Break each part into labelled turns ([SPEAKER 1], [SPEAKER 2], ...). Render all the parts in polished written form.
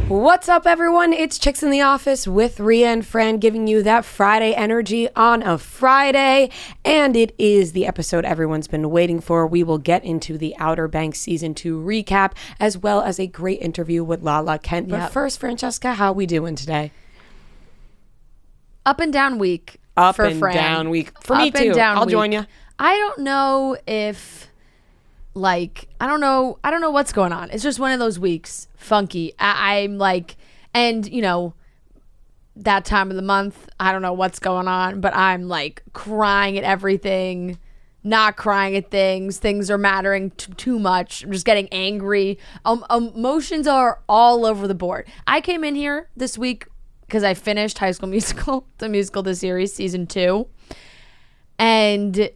[SPEAKER 1] What's up, everyone? It's Chicks in the Office with Rhea and Fran, giving you that Friday energy on a Friday. And it is the episode everyone's been waiting for. We will get into the Outer Banks Season 2 recap, as well as a great interview with Lala Kent. But first, Francesca, how we doing today?
[SPEAKER 2] Up and down week.
[SPEAKER 1] Up and down week. For me, too. I'll join you.
[SPEAKER 2] I don't know if... I don't know what's going on. It's just one of those weeks. Funky. I'm like, and you know, that time of the month, I don't know what's going on, but I'm like crying at everything, not crying at things. Things are mattering too much. I'm just getting angry. Emotions are all over the board. I came in here this week because I finished High School Musical, the musical, the series, season 2. And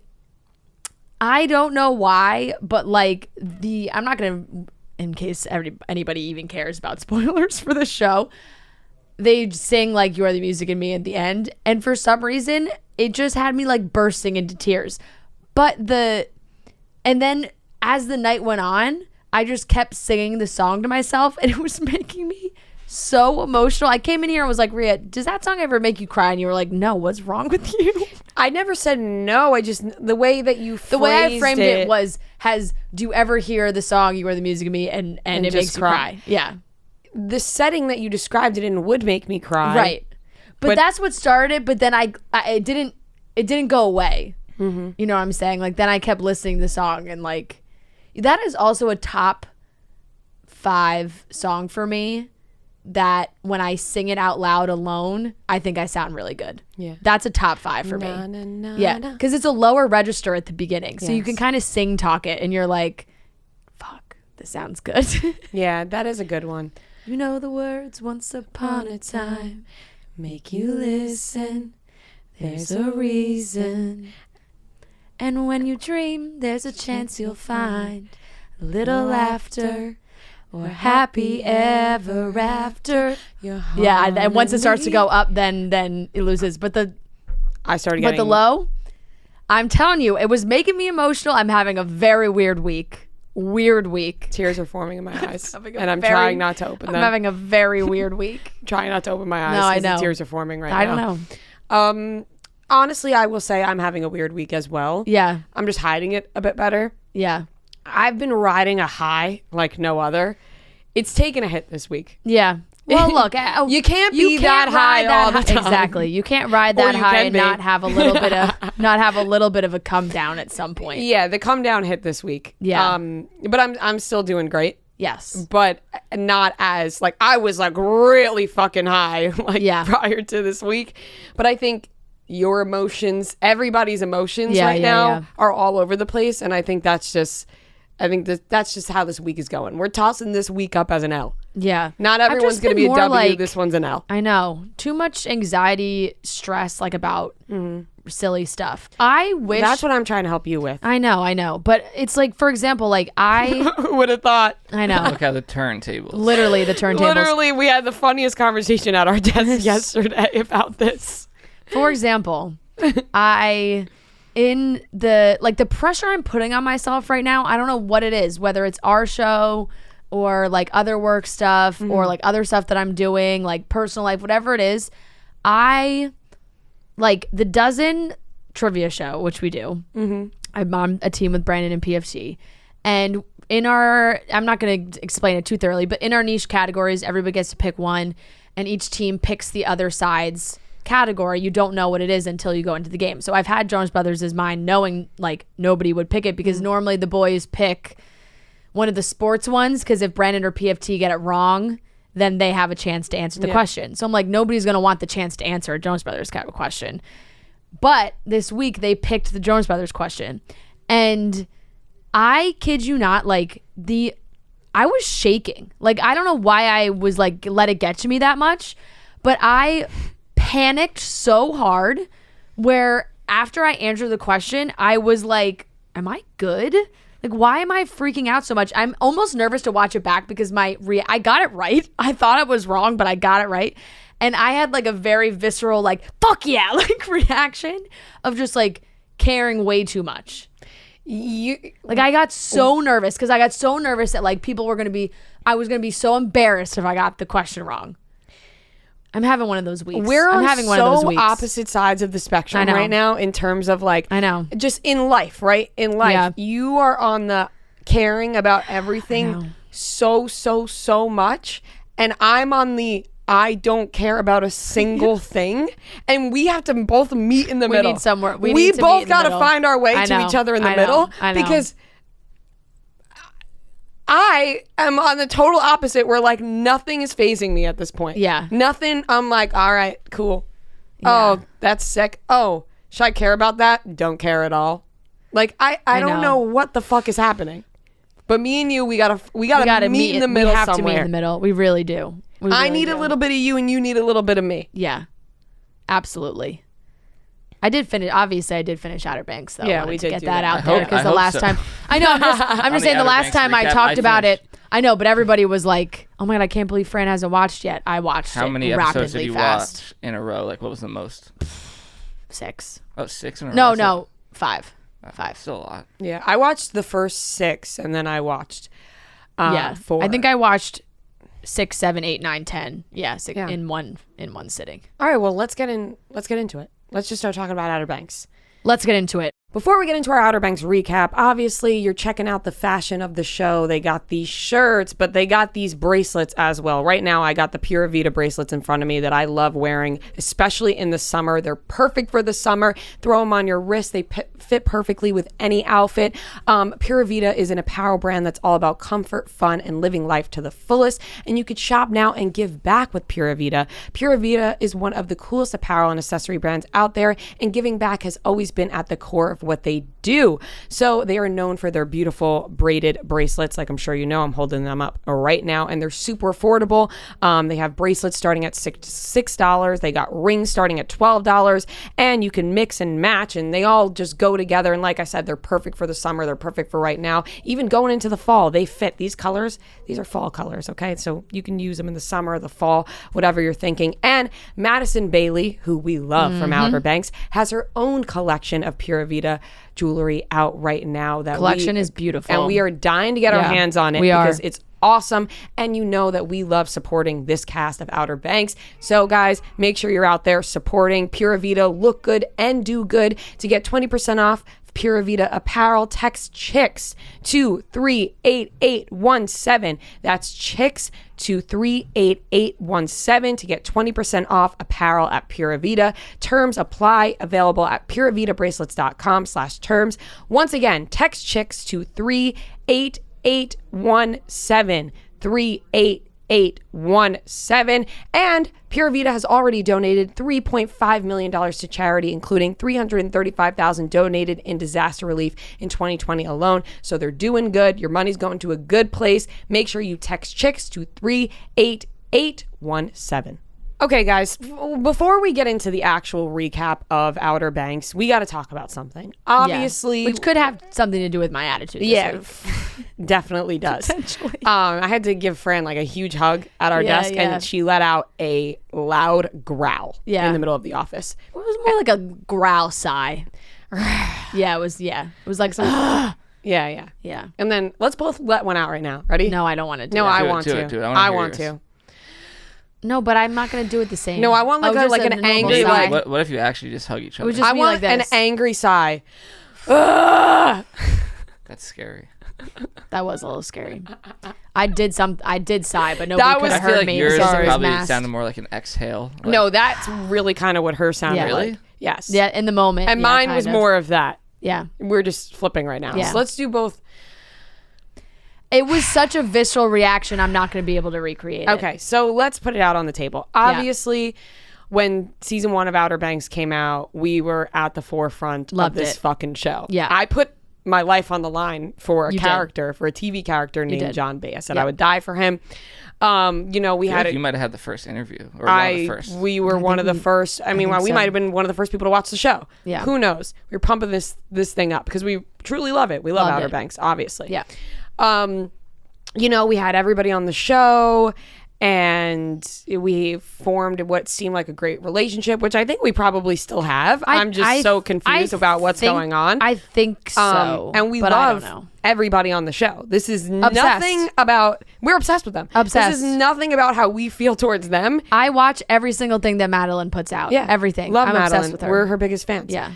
[SPEAKER 2] I don't know why, but like I'm not going to, in case anybody even cares about spoilers for the show, they sing like You Are the Music in Me at the end. And for some reason, it just had me like bursting into tears. And then as the night went on, I just kept singing the song to myself and it was making me so emotional. I came in here and was like, Rhea, does that song ever make you cry? And you were like, no, what's wrong with you?
[SPEAKER 1] I never said no. I just, the way that you
[SPEAKER 2] the way I framed it was, do you ever hear the song You Are the Music of Me and it makes you cry? Yeah.
[SPEAKER 1] The setting that you described it in would make me cry.
[SPEAKER 2] Right. But that's what started, but then it didn't go away. Mm-hmm. You know what I'm saying? Like then I kept listening to the song and like, that is also a top 5 song for me. That when I sing it out loud alone, I think I sound really good. Yeah. That's a top 5 for me. Yeah. Because it's a lower register at the beginning. So you can kind of sing talk it and you're like, fuck, this sounds good.
[SPEAKER 1] Yeah, that is a good one.
[SPEAKER 2] You know the words, once upon a time, make you listen. There's a reason. And when you dream, there's a chance you'll find a little laughter. Or happy ever after. Yeah, and once it starts to go up, then it loses. But the low, I'm telling you, it was making me emotional. I'm having a very weird week.
[SPEAKER 1] Tears are forming in my eyes, and I'm trying not to open them.
[SPEAKER 2] I'm having a very weird week.
[SPEAKER 1] Trying not to open my eyes.
[SPEAKER 2] No, I know.
[SPEAKER 1] The tears are forming right now.
[SPEAKER 2] I don't know.
[SPEAKER 1] Honestly, I will say I'm having a weird week as well.
[SPEAKER 2] Yeah.
[SPEAKER 1] I'm just hiding it a bit better.
[SPEAKER 2] Yeah.
[SPEAKER 1] I've been riding a high like no other. It's taken a hit this week.
[SPEAKER 2] Yeah. Well, look,
[SPEAKER 1] you can't be that high all the time.
[SPEAKER 2] Exactly. You can't ride that high and not have a little bit of a come down at some point.
[SPEAKER 1] Yeah, the come down hit this week.
[SPEAKER 2] Yeah.
[SPEAKER 1] But I'm still doing great.
[SPEAKER 2] Yes.
[SPEAKER 1] But not as like I was like really fucking high prior to this week. But I think your emotions, everybody's emotions now are all over the place, and I think that's just how this week is going. We're tossing this week up as an L.
[SPEAKER 2] Yeah.
[SPEAKER 1] Not everyone's going to be a W. This one's an L.
[SPEAKER 2] I know. Too much anxiety, stress, like about silly stuff. I wish.
[SPEAKER 1] That's what I'm trying to help you with.
[SPEAKER 2] I know. But it's like, for example, like
[SPEAKER 1] Who would have thought?
[SPEAKER 2] I know.
[SPEAKER 3] Look at the turntables.
[SPEAKER 2] Literally the turntables.
[SPEAKER 1] Literally, we had the funniest conversation at our desk yesterday about this.
[SPEAKER 2] For example, in the pressure I'm putting on myself right now, I don't know what it is, whether it's our show or like other work stuff or like other stuff that I'm doing, like personal life, whatever it is. I like the Dozen trivia show, which we do. I'm on a team with Brandon and PFC. And I'm not going to explain it too thoroughly, but in our niche categories, everybody gets to pick one and each team picks the other side's category. You don't know what it is until you go into the game. So I've had Jonas Brothers as mine, knowing like nobody would pick it because normally the boys pick one of the sports ones, because if Brandon or PFT get it wrong, then they have a chance to answer the question. So I'm like, nobody's going to want the chance to answer a Jonas Brothers kind of question. But this week they picked the Jonas Brothers question, and I kid you not, like I was shaking. Like I don't know why I was like let it get to me that much, but I panicked so hard where after I answered the question, I was like, am I good? Like, why am I freaking out so much? I'm almost nervous to watch it back because I got it right. I thought it was wrong, but I got it right. And I had like a very visceral, like, fuck yeah, like reaction of just like caring way too much. I got so nervous because I got so nervous that like people were going to be, I was going to be so embarrassed if I got the question wrong. I'm having one of those weeks.
[SPEAKER 1] We're
[SPEAKER 2] I'm
[SPEAKER 1] on
[SPEAKER 2] having
[SPEAKER 1] so
[SPEAKER 2] one of those weeks.
[SPEAKER 1] opposite sides of the spectrum right now in terms of like,
[SPEAKER 2] I know.
[SPEAKER 1] just in life, right? In life, you are on the caring about everything so much. And I'm on the I don't care about a single thing. And we have to both meet in the middle.
[SPEAKER 2] We need somewhere.
[SPEAKER 1] We both got to find our way to each other in the middle. Because I am on the total opposite where like nothing is phasing me at this point.
[SPEAKER 2] Yeah.
[SPEAKER 1] Nothing. I'm like, all right, cool. Yeah. Oh, that's sick. Oh, should I care about that? Don't care at all. Like I don't know what the fuck is happening. But me and you, we gotta meet in the middle somewhere. We have to meet in the middle.
[SPEAKER 2] We really do.
[SPEAKER 1] I need a little bit of you and you need a little bit of me.
[SPEAKER 2] Yeah. Absolutely. I did finish Outer Banks though.
[SPEAKER 1] Yeah, we did
[SPEAKER 2] get that out there because the last time I know I'm just saying the last time I talked about it. I know, but everybody was like, "Oh my god, I can't believe Fran hasn't watched yet." I watched it rapidly.
[SPEAKER 3] How many episodes did you watch in a row? Like, what was the most?
[SPEAKER 2] 6.
[SPEAKER 3] Oh, 6 in a row?
[SPEAKER 2] No, 5. 5.
[SPEAKER 3] Still a lot.
[SPEAKER 1] Yeah, I watched the first 6 and then I watched 4.
[SPEAKER 2] I think I watched 6, 7, 8, 9, 10. Yeah, 6 in one sitting.
[SPEAKER 1] All right, well, let's get into it. Let's just start talking about Outer Banks.
[SPEAKER 2] Let's get into it.
[SPEAKER 1] Before we get into our Outer Banks recap, obviously you're checking out the fashion of the show. They got these shirts, but they got these bracelets as well. Right now, I got the Pura Vida bracelets in front of me that I love wearing, especially in the summer. They're perfect for the summer. Throw them on your wrist. They fit perfectly with any outfit. Pura Vida is an apparel brand that's all about comfort, fun, and living life to the fullest. And you could shop now and give back with Pura Vida. Pura Vida is one of the coolest apparel and accessory brands out there, and giving back has always been at the core of what they do. So they are known for their beautiful braided bracelets. Like I'm sure you know, I'm holding them up right now, and they're super affordable. They have bracelets starting at $6. They got rings starting at $12, and you can mix and match, and they all just go together. And like I said, they're perfect for the summer. They're perfect for right now. Even going into the fall, they fit. These colors, these are fall colors, okay? So you can use them in the summer, the fall, whatever you're thinking. And Madison Bailey, who we love from Outer Banks, has her own collection of Pura Vida jewelry out right now. That
[SPEAKER 2] collection is beautiful,
[SPEAKER 1] and we are dying to get our hands on it because it's awesome. And you know that we love supporting this cast of Outer Banks. So guys, make sure you're out there supporting Pura Vida. Look good and do good. To get 20% off Pura Vida apparel, text CHICKS to 38817. That's CHICKS to 38817 to get 20% off apparel at Pura Vida. Terms apply. Available at puravidabracelets.com/terms. Once again, text CHICKS to 38817. 38817. And Pura Vida has already donated $3.5 million to charity, including $335,000 donated in disaster relief in 2020 alone. So they're doing good. Your money's going to a good place. Make sure you text CHICKS to 38817. Okay, guys, before we get into the actual recap of Outer Banks, we got to talk about something. Obviously.
[SPEAKER 2] Which could have something to do with my attitude this week.
[SPEAKER 1] Definitely does.
[SPEAKER 2] Potentially.
[SPEAKER 1] I had to give Fran like a huge hug at our desk, and she let out a loud growl in the middle of the office.
[SPEAKER 2] It was more like a growl sigh. It was like some...
[SPEAKER 1] Yeah. And then let's both let one out right now. Ready?
[SPEAKER 2] No, I don't want to do
[SPEAKER 1] it. No, I want
[SPEAKER 3] to.
[SPEAKER 1] Do it. I want to.
[SPEAKER 2] No, but I'm not going to do it the same.
[SPEAKER 1] No, I want like an angry
[SPEAKER 3] sigh. What if you actually just hug each other?
[SPEAKER 1] I want like an angry sigh.
[SPEAKER 3] That's scary.
[SPEAKER 2] That was a little scary. I did sigh, but nobody could have heard me.
[SPEAKER 3] Yours probably sounded more like an exhale.
[SPEAKER 1] Like, no, that's really kind of what hers sounded like. Yes.
[SPEAKER 2] Yeah, in the moment.
[SPEAKER 1] And mine was more of that.
[SPEAKER 2] Yeah.
[SPEAKER 1] We're just flipping right now.
[SPEAKER 2] Yeah.
[SPEAKER 1] So let's do both.
[SPEAKER 2] It was such a visceral reaction, I'm not going to be able to recreate it.
[SPEAKER 1] Okay, so let's put it out on the table. Obviously, when season 1 of Outer Banks came out, we were at the forefront of this fucking show.
[SPEAKER 2] Yeah.
[SPEAKER 1] I put my life on the line for a TV character named John Bay. I said I would die for him. We had
[SPEAKER 3] you might have had the first interview. Or one of the first.
[SPEAKER 1] We were one of the first. I mean, we might have been one of the first people to watch the show.
[SPEAKER 2] Yeah.
[SPEAKER 1] Who knows? We were pumping this thing up because we truly love it. We love Outer Banks, obviously.
[SPEAKER 2] Yeah.
[SPEAKER 1] We had everybody on the show, and we formed what seemed like a great relationship, which I think we probably still have. I'm just so confused about what's going on.
[SPEAKER 2] I think so.
[SPEAKER 1] And we love everybody on the show. This is nothing about, we're obsessed with them.
[SPEAKER 2] Obsessed.
[SPEAKER 1] This is nothing about how we feel towards them.
[SPEAKER 2] I watch every single thing that Madeline puts out.
[SPEAKER 1] Yeah.
[SPEAKER 2] Everything.
[SPEAKER 1] Love
[SPEAKER 2] I'm
[SPEAKER 1] Madeline.
[SPEAKER 2] obsessed with her.
[SPEAKER 1] We're her biggest fans.
[SPEAKER 2] Yeah.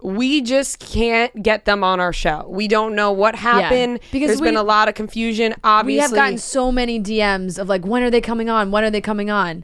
[SPEAKER 1] We just can't get them on our show. We don't know what happened. Because there's been a lot of confusion. Obviously,
[SPEAKER 2] we have gotten so many DMs of like, when are they coming on? When are they coming on?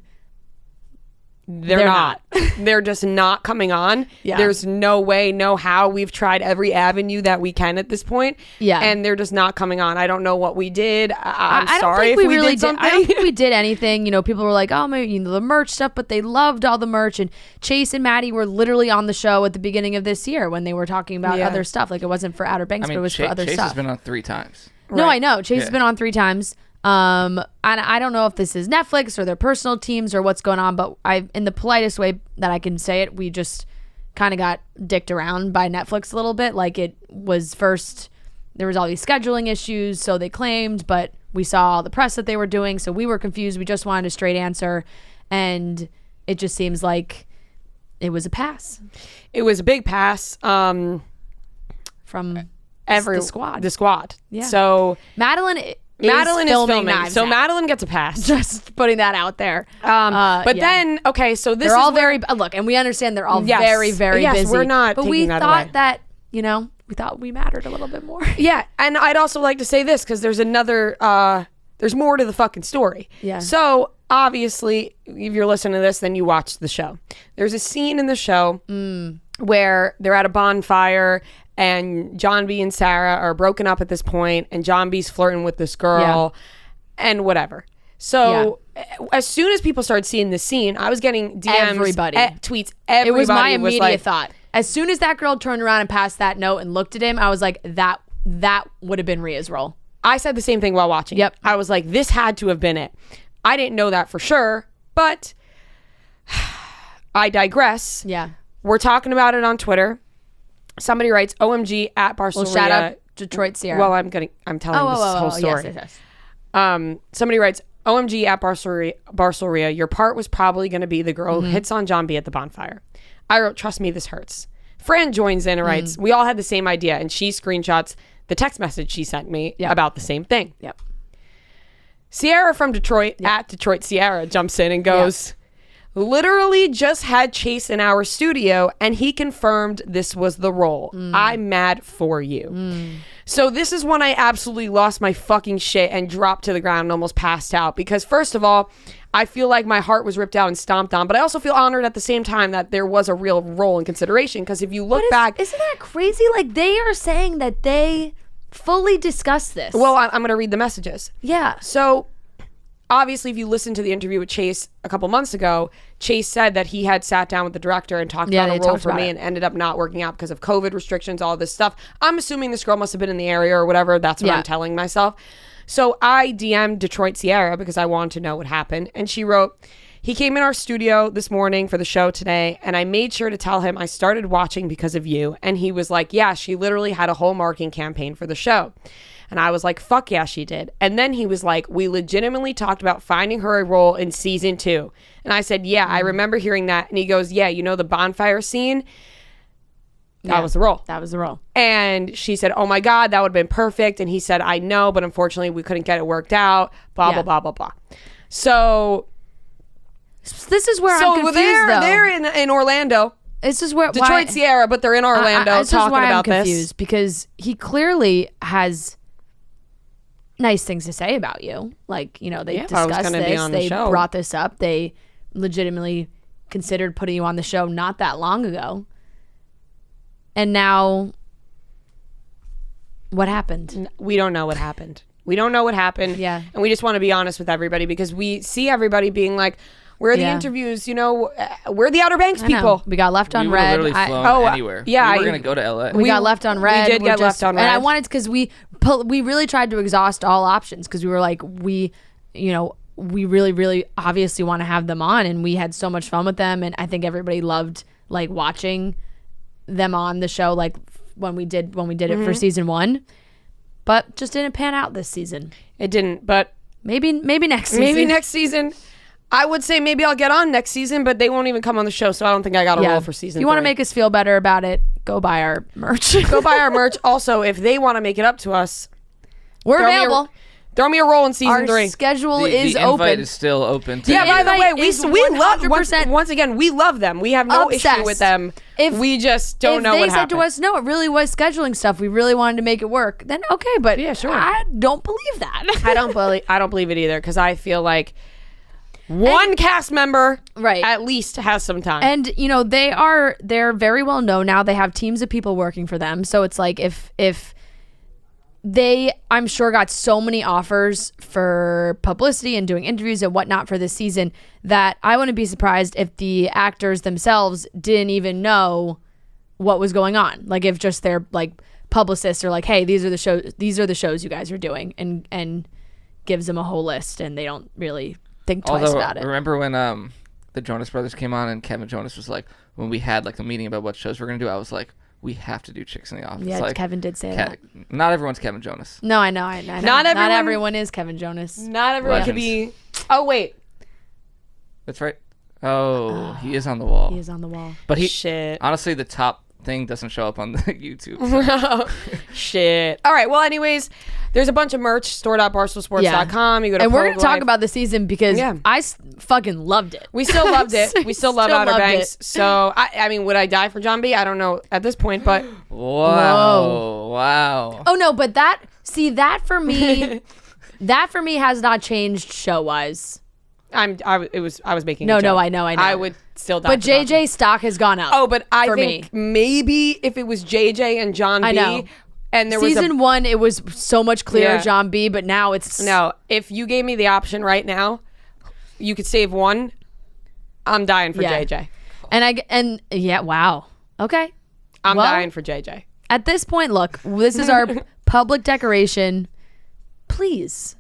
[SPEAKER 1] They're not. They're just not coming on.
[SPEAKER 2] Yeah.
[SPEAKER 1] There's no way, no how. We've tried every avenue that we can at this point.
[SPEAKER 2] Yeah.
[SPEAKER 1] And they're just not coming on. I don't know what we did. I'm
[SPEAKER 2] I
[SPEAKER 1] sorry if we really did something.
[SPEAKER 2] I don't think we did anything. You know, people were like, oh, maybe the merch stuff, but they loved all the merch. And Chase and Maddie were literally on the show at the beginning of this year when they were talking about other stuff. Like, it wasn't for Outer Banks, but it was for other
[SPEAKER 3] Chase
[SPEAKER 2] stuff.
[SPEAKER 3] Chase has been on 3 times.
[SPEAKER 2] No, I know. Chase has been on 3 times. And I don't know if this is Netflix or their personal teams or what's going on, but in the politest way that I can say it, we just kind of got dicked around by Netflix a little bit. Like, it was first, there was all these scheduling issues, so they claimed, but we saw all the press that they were doing, so we were confused. We just wanted a straight answer, and it just seems like it was a pass.
[SPEAKER 1] It was a big pass.
[SPEAKER 2] From the squad.
[SPEAKER 1] The squad.
[SPEAKER 2] Yeah.
[SPEAKER 1] So
[SPEAKER 2] Madeline is filming.
[SPEAKER 1] So Madeline gets a pass.
[SPEAKER 2] Just putting that out there.
[SPEAKER 1] Then, okay, so this
[SPEAKER 2] they're
[SPEAKER 1] is
[SPEAKER 2] all very, look, and we understand they're all very, very busy.
[SPEAKER 1] We're not
[SPEAKER 2] but
[SPEAKER 1] taking
[SPEAKER 2] we
[SPEAKER 1] that
[SPEAKER 2] thought
[SPEAKER 1] away.
[SPEAKER 2] that, we thought we mattered a little bit more.
[SPEAKER 1] Yeah, and I'd also like to say this, because there's there's more to the fucking story.
[SPEAKER 2] Yeah.
[SPEAKER 1] So, obviously, if you're listening to this, then you watched the show. There's a scene in the show where they're at a bonfire, and John B and Sarah are broken up at this point, and John B's flirting with this girl, and whatever. So as soon as people started seeing this scene, I was getting DMs, tweets. Everybody
[SPEAKER 2] it was my immediate
[SPEAKER 1] like,
[SPEAKER 2] thought. As soon as that girl turned around and passed that note and looked at him, I was like, that would have been Rhea's role.
[SPEAKER 1] I said the same thing while watching.
[SPEAKER 2] Yep.
[SPEAKER 1] I was like, this had to have been it. I didn't know that for sure, but I digress.
[SPEAKER 2] Yeah.
[SPEAKER 1] We're talking about it on Twitter. Somebody writes OMG at Barcelona.
[SPEAKER 2] Well, shout out Detroit Sierra.
[SPEAKER 1] Well, I'm telling this whole story.
[SPEAKER 2] Yes.
[SPEAKER 1] Somebody writes OMG at Barcelona. Your part was probably going to be the girl who hits on John B at the bonfire. I wrote, trust me, this hurts. Fran joins in and writes, we all had the same idea, and she screenshots the text message she sent me about the same thing.
[SPEAKER 2] Yep.
[SPEAKER 1] Sierra from Detroit at Detroit Sierra jumps in and goes, literally just had Chase in our studio and he confirmed this was the role. I'm mad for you. So this is when I absolutely lost my fucking shit and dropped to the ground and almost passed out, because first of all, I feel like my heart was ripped out and stomped on, but I also feel honored at the same time that there was a real role in consideration, because if you look back...
[SPEAKER 2] Isn't that crazy? Like, they are saying that they fully discussed this.
[SPEAKER 1] Well, I'm going to read the messages.
[SPEAKER 2] Yeah.
[SPEAKER 1] So... obviously, if you listen to the interview with Chase a couple months ago, Chase said that he had sat down with the director and talked about a role for me and ended up not working out because of COVID restrictions, all this stuff. I'm assuming this girl must have been in the area or whatever. That's what I'm telling myself. So I DM'd Detroit Sierra because I wanted to know what happened. And she wrote, he came in our studio this morning for the show today, and I made sure to tell him I started watching because of you. And he was like, yeah, she literally had a whole marketing campaign for the show. And I was like, fuck yeah, she did. And then he was like, we legitimately talked about finding her a role in season 2. And I said, yeah, I remember hearing that. And he goes, yeah, you know the bonfire scene? That was the role.
[SPEAKER 2] That was the role.
[SPEAKER 1] And she said, oh my God, that would have been perfect. And he said, I know, but unfortunately we couldn't get it worked out. Blah, blah, blah, blah, blah. So
[SPEAKER 2] this is where I'm confused,
[SPEAKER 1] they're in Orlando.
[SPEAKER 2] This is where
[SPEAKER 1] Detroit Sierra, but they're in Orlando talking about this.
[SPEAKER 2] I'm confused because he clearly has nice things to say about you. Like, they discussed this. They brought this up. They legitimately considered putting you on the show not that long ago. And now, what happened?
[SPEAKER 1] We don't know what happened.
[SPEAKER 2] Yeah.
[SPEAKER 1] And we just want to be honest with everybody, because we see everybody being like, where are the interviews? We're the Outer Banks people.
[SPEAKER 2] We got left on red.
[SPEAKER 3] We were literally flown anywhere.
[SPEAKER 1] Yeah.
[SPEAKER 3] We were going to go to LA.
[SPEAKER 2] We got left on red.
[SPEAKER 1] We did get left on red.
[SPEAKER 2] And I wanted, because we really tried to exhaust all options, because we were like, we really, really obviously want to have them on, and we had so much fun with them. And I think everybody loved like watching them on the show, like when we did it for season 1, but just didn't pan out this season.
[SPEAKER 1] It didn't. But
[SPEAKER 2] Maybe next season.
[SPEAKER 1] Maybe next season. I would say maybe I'll get on next season, but they won't even come on the show, so I don't think I got a role for season 3.
[SPEAKER 2] If you want to make us feel better about it, go buy our merch.
[SPEAKER 1] Go buy our merch. Also, if they want to make it up to us,
[SPEAKER 2] we're available.
[SPEAKER 1] Throw me a role in season
[SPEAKER 2] our
[SPEAKER 1] 3.
[SPEAKER 2] Schedule is
[SPEAKER 3] the
[SPEAKER 2] open.
[SPEAKER 3] invite is still open.
[SPEAKER 1] Yeah, by the way,
[SPEAKER 2] is
[SPEAKER 1] we love
[SPEAKER 2] 100%
[SPEAKER 1] once again, we love them. We have no issue
[SPEAKER 2] obsessed.
[SPEAKER 1] with them. We just don't know what happened.
[SPEAKER 2] If they said to us, no, it really was scheduling stuff, we really wanted to make it work, then okay, but
[SPEAKER 1] yeah, sure.
[SPEAKER 2] I don't believe that.
[SPEAKER 1] I don't believe it either, because I feel like one cast member at least has some time.
[SPEAKER 2] And you know, they're very well known now. They have teams of people working for them. So it's like if they, I'm sure, got so many offers for publicity and doing interviews and whatnot for this season that I wouldn't be surprised if the actors themselves didn't even know what was going on. Like if just their like publicists are like, hey, these are the shows you guys are doing, and gives them a whole list, and they don't really think twice about it.
[SPEAKER 3] Remember when the Jonas Brothers came on and Kevin Jonas was like, when we had like a meeting about what shows we're gonna do, I was like, we have to do Chicks in the Office.
[SPEAKER 2] Yeah,
[SPEAKER 3] like,
[SPEAKER 2] Kevin did say that.
[SPEAKER 3] Not everyone's Kevin Jonas.
[SPEAKER 2] No, I know. Not everyone is Kevin Jonas.
[SPEAKER 1] Not everyone could be. Oh wait,
[SPEAKER 3] that's right. Oh, he is on the wall.
[SPEAKER 2] He is on the wall.
[SPEAKER 3] But
[SPEAKER 1] shit.
[SPEAKER 3] Honestly, the top thing doesn't show up on the YouTube. So.
[SPEAKER 1] Shit. All right. Well, anyways, there's a bunch of merch stored at barstoolsports.com. You go to
[SPEAKER 2] and we're going to talk about the season because I fucking loved it.
[SPEAKER 1] We still loved it. We still love Outer Banks. So, I mean, would I die for John B? I don't know at this point, but.
[SPEAKER 3] Wow.
[SPEAKER 2] Oh, no, but that for me, has not changed show-wise.
[SPEAKER 1] I was making
[SPEAKER 2] no,
[SPEAKER 1] a joke.
[SPEAKER 2] No, I know.
[SPEAKER 1] I would still die.
[SPEAKER 2] But JJ's stock has gone up.
[SPEAKER 1] Oh, but I think maybe if it was JJ and John B, and there was
[SPEAKER 2] season 1, it was so much clearer John B, but now it's
[SPEAKER 1] no. If you gave me the option right now, you could save one. I'm dying for JJ.
[SPEAKER 2] And wow. Okay.
[SPEAKER 1] I'm dying for JJ.
[SPEAKER 2] At this point, look, this is our public declaration. Please.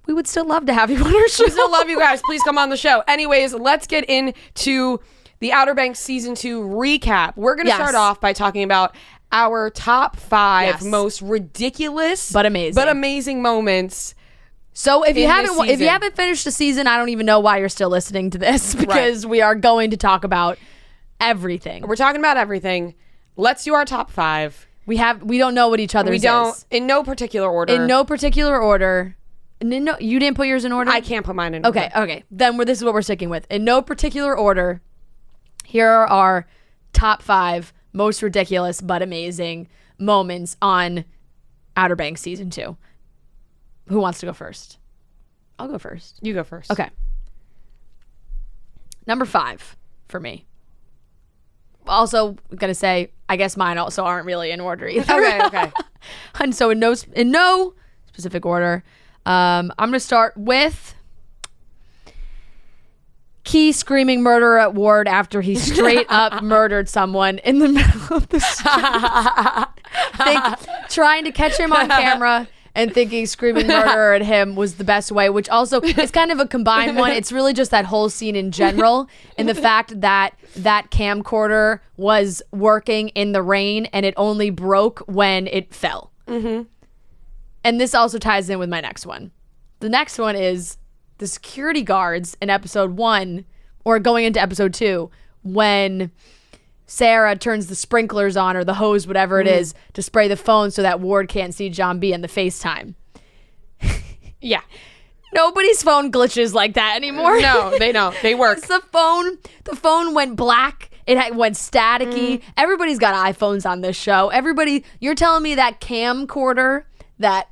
[SPEAKER 2] We would still love to have you on our show.
[SPEAKER 1] We still love you guys. Please come on the show. Anyways, let's get into the Outer Banks season 2 recap. We're going to start off by talking about our top 5 most ridiculous
[SPEAKER 2] but amazing
[SPEAKER 1] moments.
[SPEAKER 2] So if you haven't finished the season, I don't even know why you're still listening to this, because we are going to talk about everything.
[SPEAKER 1] We're talking about everything. Let's do our top 5.
[SPEAKER 2] We don't know what each other's is.
[SPEAKER 1] In no particular order.
[SPEAKER 2] No, you didn't put yours in order?
[SPEAKER 1] I can't put mine in order.
[SPEAKER 2] Okay. Then this is what we're sticking with. In no particular order, here are our top 5 most ridiculous but amazing moments on Outer Banks season 2. Who wants to go first? I'll go first.
[SPEAKER 1] You go first.
[SPEAKER 2] Okay. Number 5 for me. Also, I'm going to say, I guess mine also aren't really in order either.
[SPEAKER 1] Okay.
[SPEAKER 2] And so in no specific order, I'm going to start with Key screaming murder at Ward after he straight up murdered someone in the middle of the street. Trying to catch him on camera and thinking screaming murder at him was the best way, which also it's kind of a combined one. It's really just that whole scene in general, and the fact that that camcorder was working in the rain and it only broke when it fell. Mm-hmm. And this also ties in with my next one. The next one is the security guards in episode 1, or going into episode 2, when Sarah turns the sprinklers on, or the hose, whatever it is, to spray the phone so that Ward can't see John B in the FaceTime.
[SPEAKER 1] Yeah.
[SPEAKER 2] Nobody's phone glitches like that anymore.
[SPEAKER 1] No, they don't. They work.
[SPEAKER 2] The phone went black. It went staticky. Everybody's got iPhones on this show. You're telling me that camcorder, that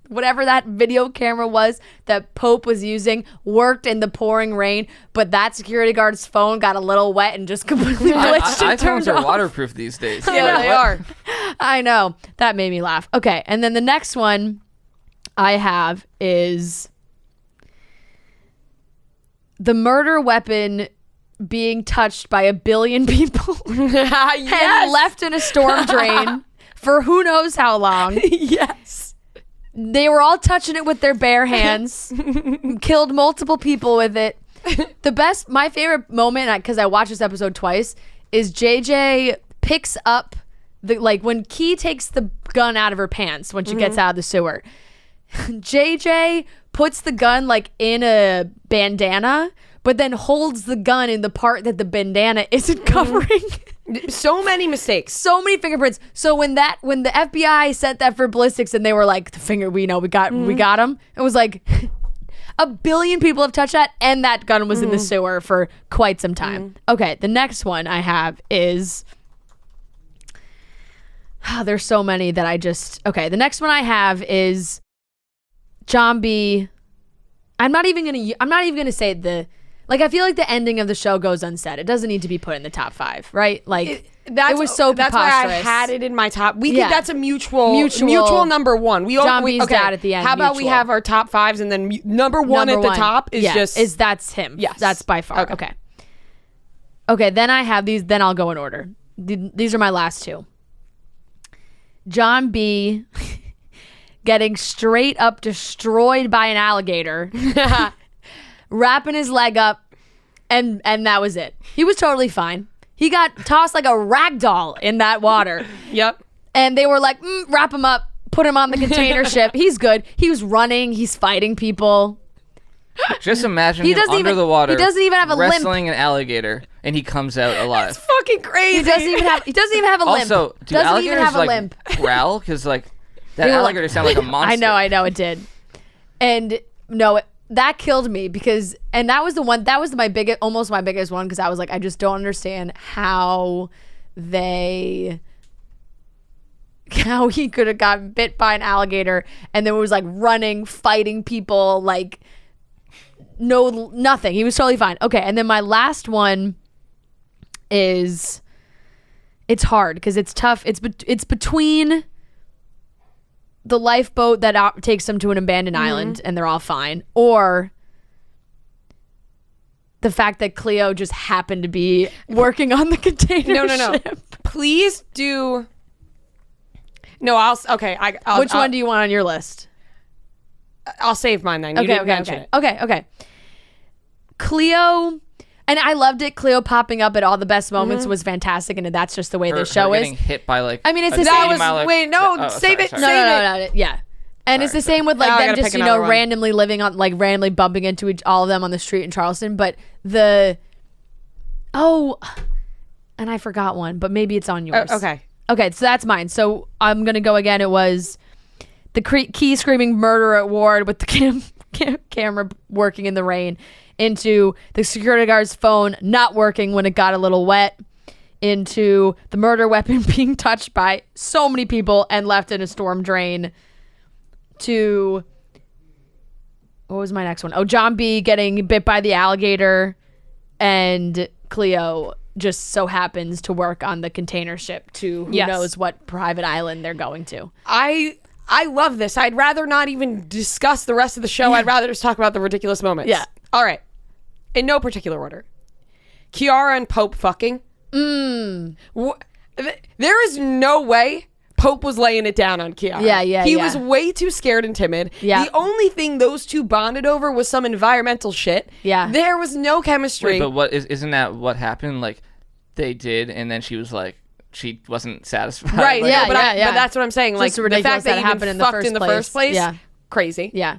[SPEAKER 2] whatever that video camera was that Pope was using, worked in the pouring rain, but that security guard's phone got a little wet and just completely glitched and turned
[SPEAKER 3] iPhones are
[SPEAKER 2] off.
[SPEAKER 3] waterproof these days.
[SPEAKER 1] Yeah, they are.
[SPEAKER 2] I know. That made me laugh. Okay, and then the next one I have is the murder weapon being touched by a billion people and left in a storm drain for who knows how long.
[SPEAKER 1] Yes.
[SPEAKER 2] They were all touching it with their bare hands, killed multiple people with it. My favorite moment, because I watched this episode twice, is JJ picks up when Key takes the gun out of her pants when she gets out of the sewer. JJ puts the gun like in a bandana, but then holds the gun in the part that the bandana isn't covering.
[SPEAKER 1] So many mistakes.
[SPEAKER 2] So many fingerprints. So when the FBI sent that for ballistics and they were like, the finger, we got him. It was like 1 billion people have touched that, and that gun was in the sewer for quite some time. Okay, the next one I have is there's so many that I just okay. The next one I have is John B. I'm not even gonna say the. Like, I feel like the ending of the show goes unsaid. It doesn't need to be put in the top 5, right? Like, it was so
[SPEAKER 1] that's
[SPEAKER 2] preposterous.
[SPEAKER 1] why I had it in my top. We think that's a mutual number one.
[SPEAKER 2] John B's dad at the end.
[SPEAKER 1] How about we have our top 5s and then number one at the top is
[SPEAKER 2] that's him.
[SPEAKER 1] Yes.
[SPEAKER 2] That's by far. Okay, then I have these. Then I'll go in order. These are my last 2. John B. getting straight up destroyed by an alligator. Wrapping his leg up, and that was it. He was totally fine. He got tossed like a rag doll in that water.
[SPEAKER 1] Yep.
[SPEAKER 2] And they were like, wrap him up, put him on the container ship. He's good. He was running. He's fighting people.
[SPEAKER 3] Just imagine him under the water.
[SPEAKER 2] He doesn't even have a
[SPEAKER 3] wrestling
[SPEAKER 2] limp.
[SPEAKER 3] an alligator, and he comes out alive.
[SPEAKER 1] That's fucking crazy.
[SPEAKER 2] He doesn't even have a limp.
[SPEAKER 3] Also, do
[SPEAKER 2] doesn't
[SPEAKER 3] alligators
[SPEAKER 2] even have a
[SPEAKER 3] like
[SPEAKER 2] limp.
[SPEAKER 3] growl? Because like that alligator sounded like a monster.
[SPEAKER 2] I know it did. And no, that killed me because, and that was the one, that was almost my biggest one, because I was like, I just don't understand how he could have gotten bit by an alligator and then was like running, fighting people, like nothing. He was totally fine. Okay, and then my last one is, it's hard because it's tough. It's between the lifeboat that takes them to an abandoned island and they're all fine, or the fact that Cleo just happened to be working on the container ship.
[SPEAKER 1] Please do. No, I'll
[SPEAKER 2] Which one do you want on your list?
[SPEAKER 1] I'll save mine then. You didn't mention it.
[SPEAKER 2] Okay. Cleo, and I loved it. Cleo popping up at all the best moments was fantastic, and that's just the way the show is.
[SPEAKER 3] Getting hit by like.
[SPEAKER 2] I mean, it's
[SPEAKER 3] a
[SPEAKER 2] the same.
[SPEAKER 1] Save it.
[SPEAKER 2] Yeah. And it's the same with like them just randomly living on, like randomly bumping into all of them on the street in Charleston. But and I forgot one, but maybe it's on yours.
[SPEAKER 1] Okay,
[SPEAKER 2] so that's mine. So I'm gonna go again. It was the key screaming murder at Ward with the camera working in the rain, into the security guard's phone not working when it got a little wet, into the murder weapon being touched by so many people and left in a storm drain, to what was my next one? Oh, John B getting bit by the alligator, and Cleo just so happens to work on the container ship to who knows what private island they're going to.
[SPEAKER 1] I love this. I'd rather not even discuss the rest of the show. I'd rather just talk about the ridiculous moments.
[SPEAKER 2] Yeah.
[SPEAKER 1] All right. In no particular order. Kiara and Pope fucking. There is no way Pope was laying it down on Kiara.
[SPEAKER 2] Yeah.
[SPEAKER 1] He was way too scared and timid.
[SPEAKER 2] Yeah.
[SPEAKER 1] The only thing those two bonded over was some environmental shit.
[SPEAKER 2] Yeah.
[SPEAKER 1] There was no chemistry.
[SPEAKER 3] Wait, but isn't that what happened? Like, they did, and then she was like, she wasn't satisfied.
[SPEAKER 1] Right.
[SPEAKER 3] Like,
[SPEAKER 1] But that's what I'm saying. Like,
[SPEAKER 2] the
[SPEAKER 1] fact that happened in the first place.
[SPEAKER 2] Yeah.
[SPEAKER 1] Crazy.
[SPEAKER 2] Yeah.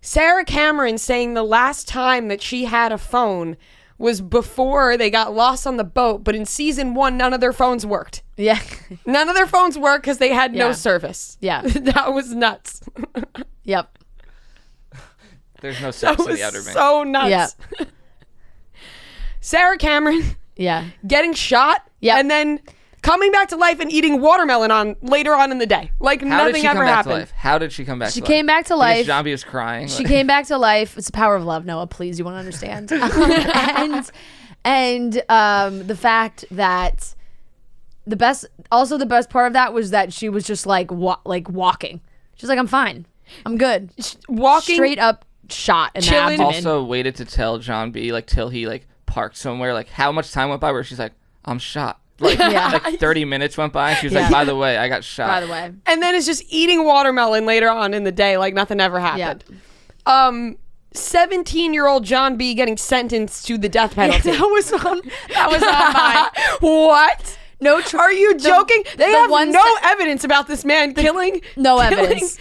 [SPEAKER 1] Sarah Cameron saying the last time that she had a phone was before they got lost on the boat, but in season 1, none of their phones worked.
[SPEAKER 2] Yeah.
[SPEAKER 1] None of their phones worked because they had no service.
[SPEAKER 2] Yeah.
[SPEAKER 1] That was nuts.
[SPEAKER 2] Yep.
[SPEAKER 3] There's no sex in the Outer Banks.
[SPEAKER 1] So nuts.
[SPEAKER 2] Yeah.
[SPEAKER 1] Sarah Cameron.
[SPEAKER 2] Yeah.
[SPEAKER 1] Getting shot.
[SPEAKER 2] Yep.
[SPEAKER 1] And then coming back to life and eating watermelon later on in the day. Like nothing ever happened.
[SPEAKER 3] How did she come back to life?
[SPEAKER 2] She came back to life.
[SPEAKER 3] Because Zombie was crying.
[SPEAKER 2] She came back to life. It's the power of love, Noah. Please, you want to understand. And the fact that the best part of that was that she was just like walking. She's like, I'm fine. I'm good.
[SPEAKER 1] Walking
[SPEAKER 2] straight up shot in the abdomen.
[SPEAKER 3] Also waited to tell John B till he like parked somewhere. Like how much time went by where she's like, I'm shot. Like, like 30 minits went by and she was like, by the way, I got shot.
[SPEAKER 2] By the way.
[SPEAKER 1] And then it's just eating watermelon later on in the day like nothing ever happened. Yeah. 17-year-old John B getting sentenced to the death penalty.
[SPEAKER 2] That was on mine.
[SPEAKER 1] What? Are you joking? They have
[SPEAKER 2] ones
[SPEAKER 1] no evidence about this man killing.
[SPEAKER 2] No evidence.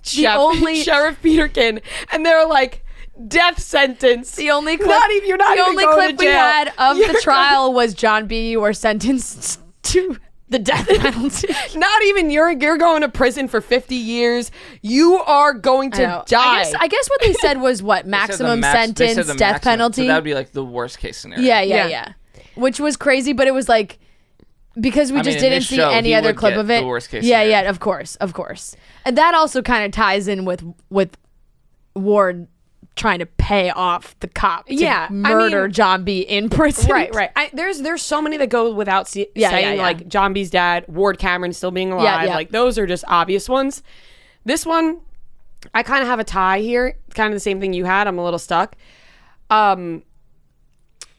[SPEAKER 1] Sheriff Peterkin, and they're like, death sentence.
[SPEAKER 2] The only clip,
[SPEAKER 1] you're not
[SPEAKER 2] the
[SPEAKER 1] even
[SPEAKER 2] only
[SPEAKER 1] going
[SPEAKER 2] clip
[SPEAKER 1] to
[SPEAKER 2] we
[SPEAKER 1] jail.
[SPEAKER 2] had of the trial was John B. You were sentenced to the death penalty.
[SPEAKER 1] Not even you're going to prison for 50 years. You are going to die.
[SPEAKER 2] I guess what they said was what maximum sentence, death penalty.
[SPEAKER 3] So that would be like the worst case scenario.
[SPEAKER 2] Yeah. Which was crazy, but it was like because we just didn't see any other clip of it.
[SPEAKER 3] The worst case scenario.
[SPEAKER 2] Yeah, of course, and that also kind of ties in with Ward trying to pay off the cop to murder John B in prison.
[SPEAKER 1] Right. There's so many that go without saying, like John B's dad, Ward Cameron still being alive.
[SPEAKER 2] Yeah.
[SPEAKER 1] Like those are just obvious ones. This one, I kind of have a tie here. Kind of the same thing you had. I'm a little stuck.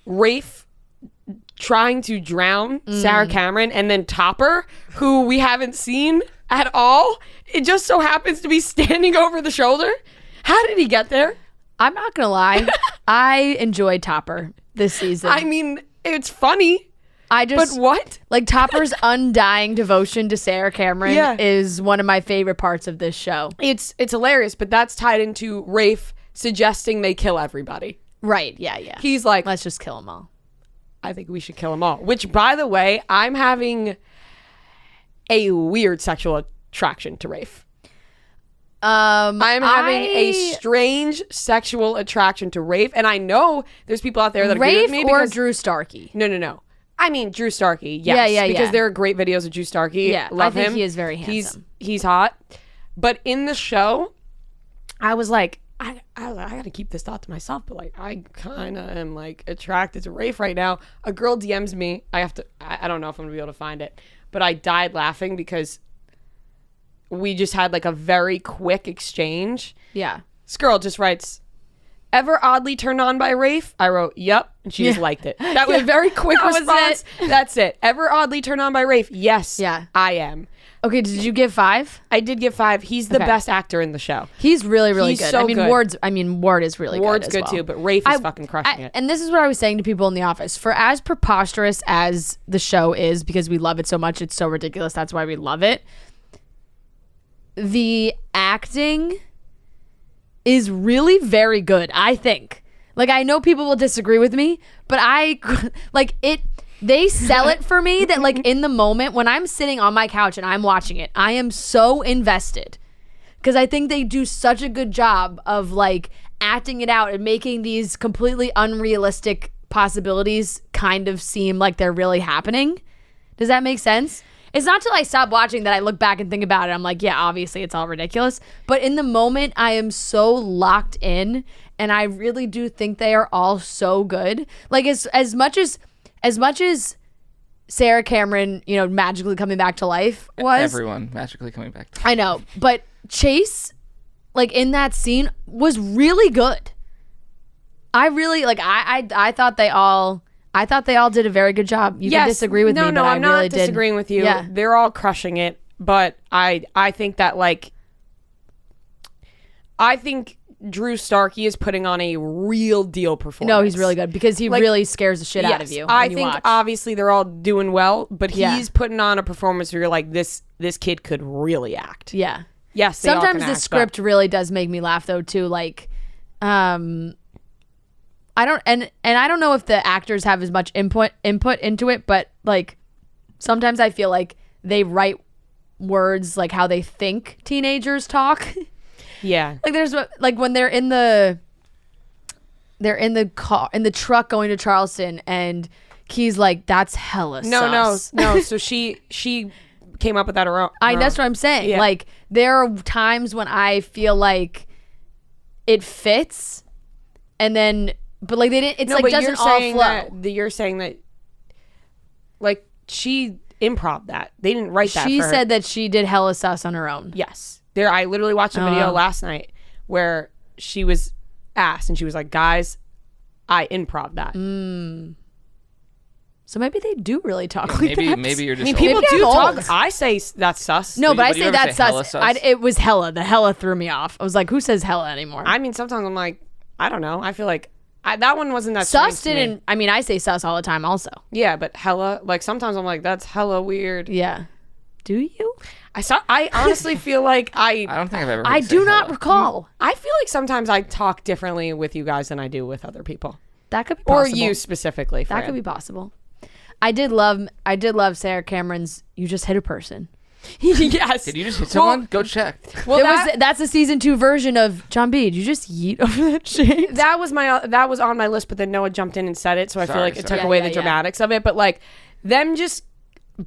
[SPEAKER 1] Rafe trying to drown Sarah Cameron, and then Topper, who we haven't seen at all. It just so happens to be standing over the shoulder. How did he get there?
[SPEAKER 2] I'm not gonna lie, I enjoyed Topper this season.
[SPEAKER 1] I mean, it's funny. But what?
[SPEAKER 2] Like Topper's undying devotion to Sarah Cameron is one of my favorite parts of this show.
[SPEAKER 1] It's hilarious, but that's tied into Rafe suggesting they kill everybody.
[SPEAKER 2] Right, yeah.
[SPEAKER 1] He's like,
[SPEAKER 2] let's just kill them all.
[SPEAKER 1] I think we should kill them all. Which, by the way, I'm having a weird sexual attraction to Rafe. I'm having a strange sexual attraction to Rafe, and I know there's people out there that agree with me.
[SPEAKER 2] Rafe or Drew Starkey?
[SPEAKER 1] No. I mean Drew Starkey, yes.
[SPEAKER 2] Yeah.
[SPEAKER 1] Because there are great videos of Drew Starkey.
[SPEAKER 2] Yeah,
[SPEAKER 1] love him.
[SPEAKER 2] I think he is very handsome.
[SPEAKER 1] He's hot. But in the show, I was like, I gotta keep this thought to myself, but like I kind of am like attracted to Rafe right now. A girl DMs me. I don't know if I'm gonna be able to find it, but I died laughing because we just had like a very quick exchange.
[SPEAKER 2] Yeah.
[SPEAKER 1] This girl just writes, ever oddly turned on by Rafe? I wrote, yep. And she just liked it. That was a very quick response. That's it. Ever oddly turned on by Rafe? Yes.
[SPEAKER 2] Yeah.
[SPEAKER 1] I am.
[SPEAKER 2] Okay, did you give 5?
[SPEAKER 1] I did give 5. He's the best actor in the show.
[SPEAKER 2] He's really, really
[SPEAKER 1] He's
[SPEAKER 2] good.
[SPEAKER 1] so
[SPEAKER 2] Ward is really good.
[SPEAKER 1] Ward's
[SPEAKER 2] as
[SPEAKER 1] good
[SPEAKER 2] well.
[SPEAKER 1] too, but Rafe is fucking crushing it.
[SPEAKER 2] And this is what I was saying to people in the office. For as preposterous as the show is, because we love it so much, it's so ridiculous. That's why we love it. The acting is really very good, I think. Like, I know people will disagree with me, but they sell it for me that like in the moment when I'm sitting on my couch and I'm watching it, I am so invested because I think they do such a good job of like acting it out and making these completely unrealistic possibilities kind of seem like they're really happening. Does that make sense? It's not till I stop watching that I look back and think about it. I'm like, yeah, obviously it's all ridiculous. But in the moment, I am so locked in, and I really do think they are all so good. Like as much as Sarah Cameron, magically coming back to life was.
[SPEAKER 3] Everyone magically coming back to life.
[SPEAKER 2] I know, but Chase, like in that scene, was really good. I really I thought they all did a very good job. You can disagree with me, but
[SPEAKER 1] I'm
[SPEAKER 2] really
[SPEAKER 1] not disagreeing with you.
[SPEAKER 2] Yeah.
[SPEAKER 1] They're all crushing it, but I think that I think Drew Starkey is putting on a real deal performance.
[SPEAKER 2] No, he's really good because he really scares the shit out of you.
[SPEAKER 1] I think obviously they're all doing well, but he's putting on a performance where you're like, this kid could really act.
[SPEAKER 2] Yeah.
[SPEAKER 1] Yes. They all
[SPEAKER 2] Sometimes
[SPEAKER 1] can
[SPEAKER 2] the
[SPEAKER 1] act,
[SPEAKER 2] script really does make me laugh though too. Like, I don't know if the actors have as much input into it, but like sometimes I feel like they write words like how they think teenagers talk.
[SPEAKER 1] Yeah.
[SPEAKER 2] Like there's like when they're in the truck going to Charleston and Key's like, that's hella sus.
[SPEAKER 1] No. So she came up with that her own.
[SPEAKER 2] That's what I'm saying.
[SPEAKER 1] Yeah.
[SPEAKER 2] Like there are times when I feel like it fits and then but like they didn't it doesn't all flow.
[SPEAKER 1] You're saying that like she improv that. They didn't write that.
[SPEAKER 2] She
[SPEAKER 1] for her.
[SPEAKER 2] said that she did hella sus on her own.
[SPEAKER 1] Yes. I literally watched a video last night where she was asked and she was like, guys, I improv that.
[SPEAKER 2] So maybe they do really talk like that.
[SPEAKER 3] Maybe you're just
[SPEAKER 1] people do
[SPEAKER 2] old.
[SPEAKER 1] talk. I say that's sus.
[SPEAKER 2] No, but I say
[SPEAKER 3] you ever
[SPEAKER 2] that's
[SPEAKER 3] say hella
[SPEAKER 2] sus.
[SPEAKER 3] sus?
[SPEAKER 2] It was hella. The hella threw me off. I was like, who says hella anymore?
[SPEAKER 1] I mean, sometimes I'm like, I don't know. I feel like that one wasn't that
[SPEAKER 2] Sus
[SPEAKER 1] strange to me.
[SPEAKER 2] didn't. I mean, I say sus all the time. Also.
[SPEAKER 1] Yeah, but hella. Like sometimes I'm like, that's hella weird.
[SPEAKER 2] Yeah. Do you?
[SPEAKER 1] I honestly feel like
[SPEAKER 3] I don't think I've ever.
[SPEAKER 2] I do not recall.
[SPEAKER 1] I feel like sometimes I talk differently with you guys than I do with other people.
[SPEAKER 2] That could be
[SPEAKER 1] Or
[SPEAKER 2] possible.
[SPEAKER 1] you specifically, Fran.
[SPEAKER 2] That could be possible. I did love Sarah Cameron's "You Just Hit a Person."
[SPEAKER 1] Yes.
[SPEAKER 3] Did you just hit someone? Go check.
[SPEAKER 1] Well,
[SPEAKER 2] That's the season 2 version of John B. Did you just yeet over that shade?
[SPEAKER 1] that was on my list, but then Noah jumped in and said it, so I feel like it took
[SPEAKER 2] Yeah,
[SPEAKER 1] away
[SPEAKER 2] yeah,
[SPEAKER 1] the
[SPEAKER 2] yeah.
[SPEAKER 1] dramatics of it. But like them just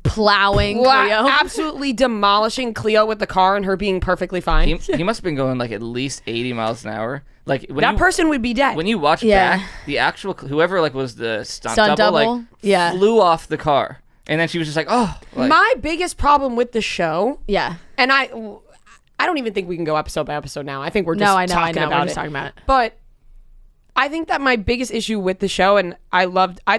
[SPEAKER 2] Plowing Cleo.
[SPEAKER 1] absolutely demolishing Cleo with the car and her being perfectly fine.
[SPEAKER 3] He must have been going like at least 80 miles an hour. Like when
[SPEAKER 1] That person would be dead.
[SPEAKER 3] When you watch
[SPEAKER 2] Yeah.
[SPEAKER 3] back, the actual whoever like was the stunt
[SPEAKER 2] Stunt
[SPEAKER 3] double,
[SPEAKER 2] double?
[SPEAKER 3] like
[SPEAKER 2] Yeah.
[SPEAKER 3] flew off the car, and then she was just like, oh. Like,
[SPEAKER 1] My biggest problem with the show,
[SPEAKER 2] Yeah.
[SPEAKER 1] and I don't even think we can go episode by episode now. I think we're just
[SPEAKER 2] No, I know.
[SPEAKER 1] talking about
[SPEAKER 2] We're just
[SPEAKER 1] it.
[SPEAKER 2] talking about it.
[SPEAKER 1] But I think that my biggest issue with the show, and I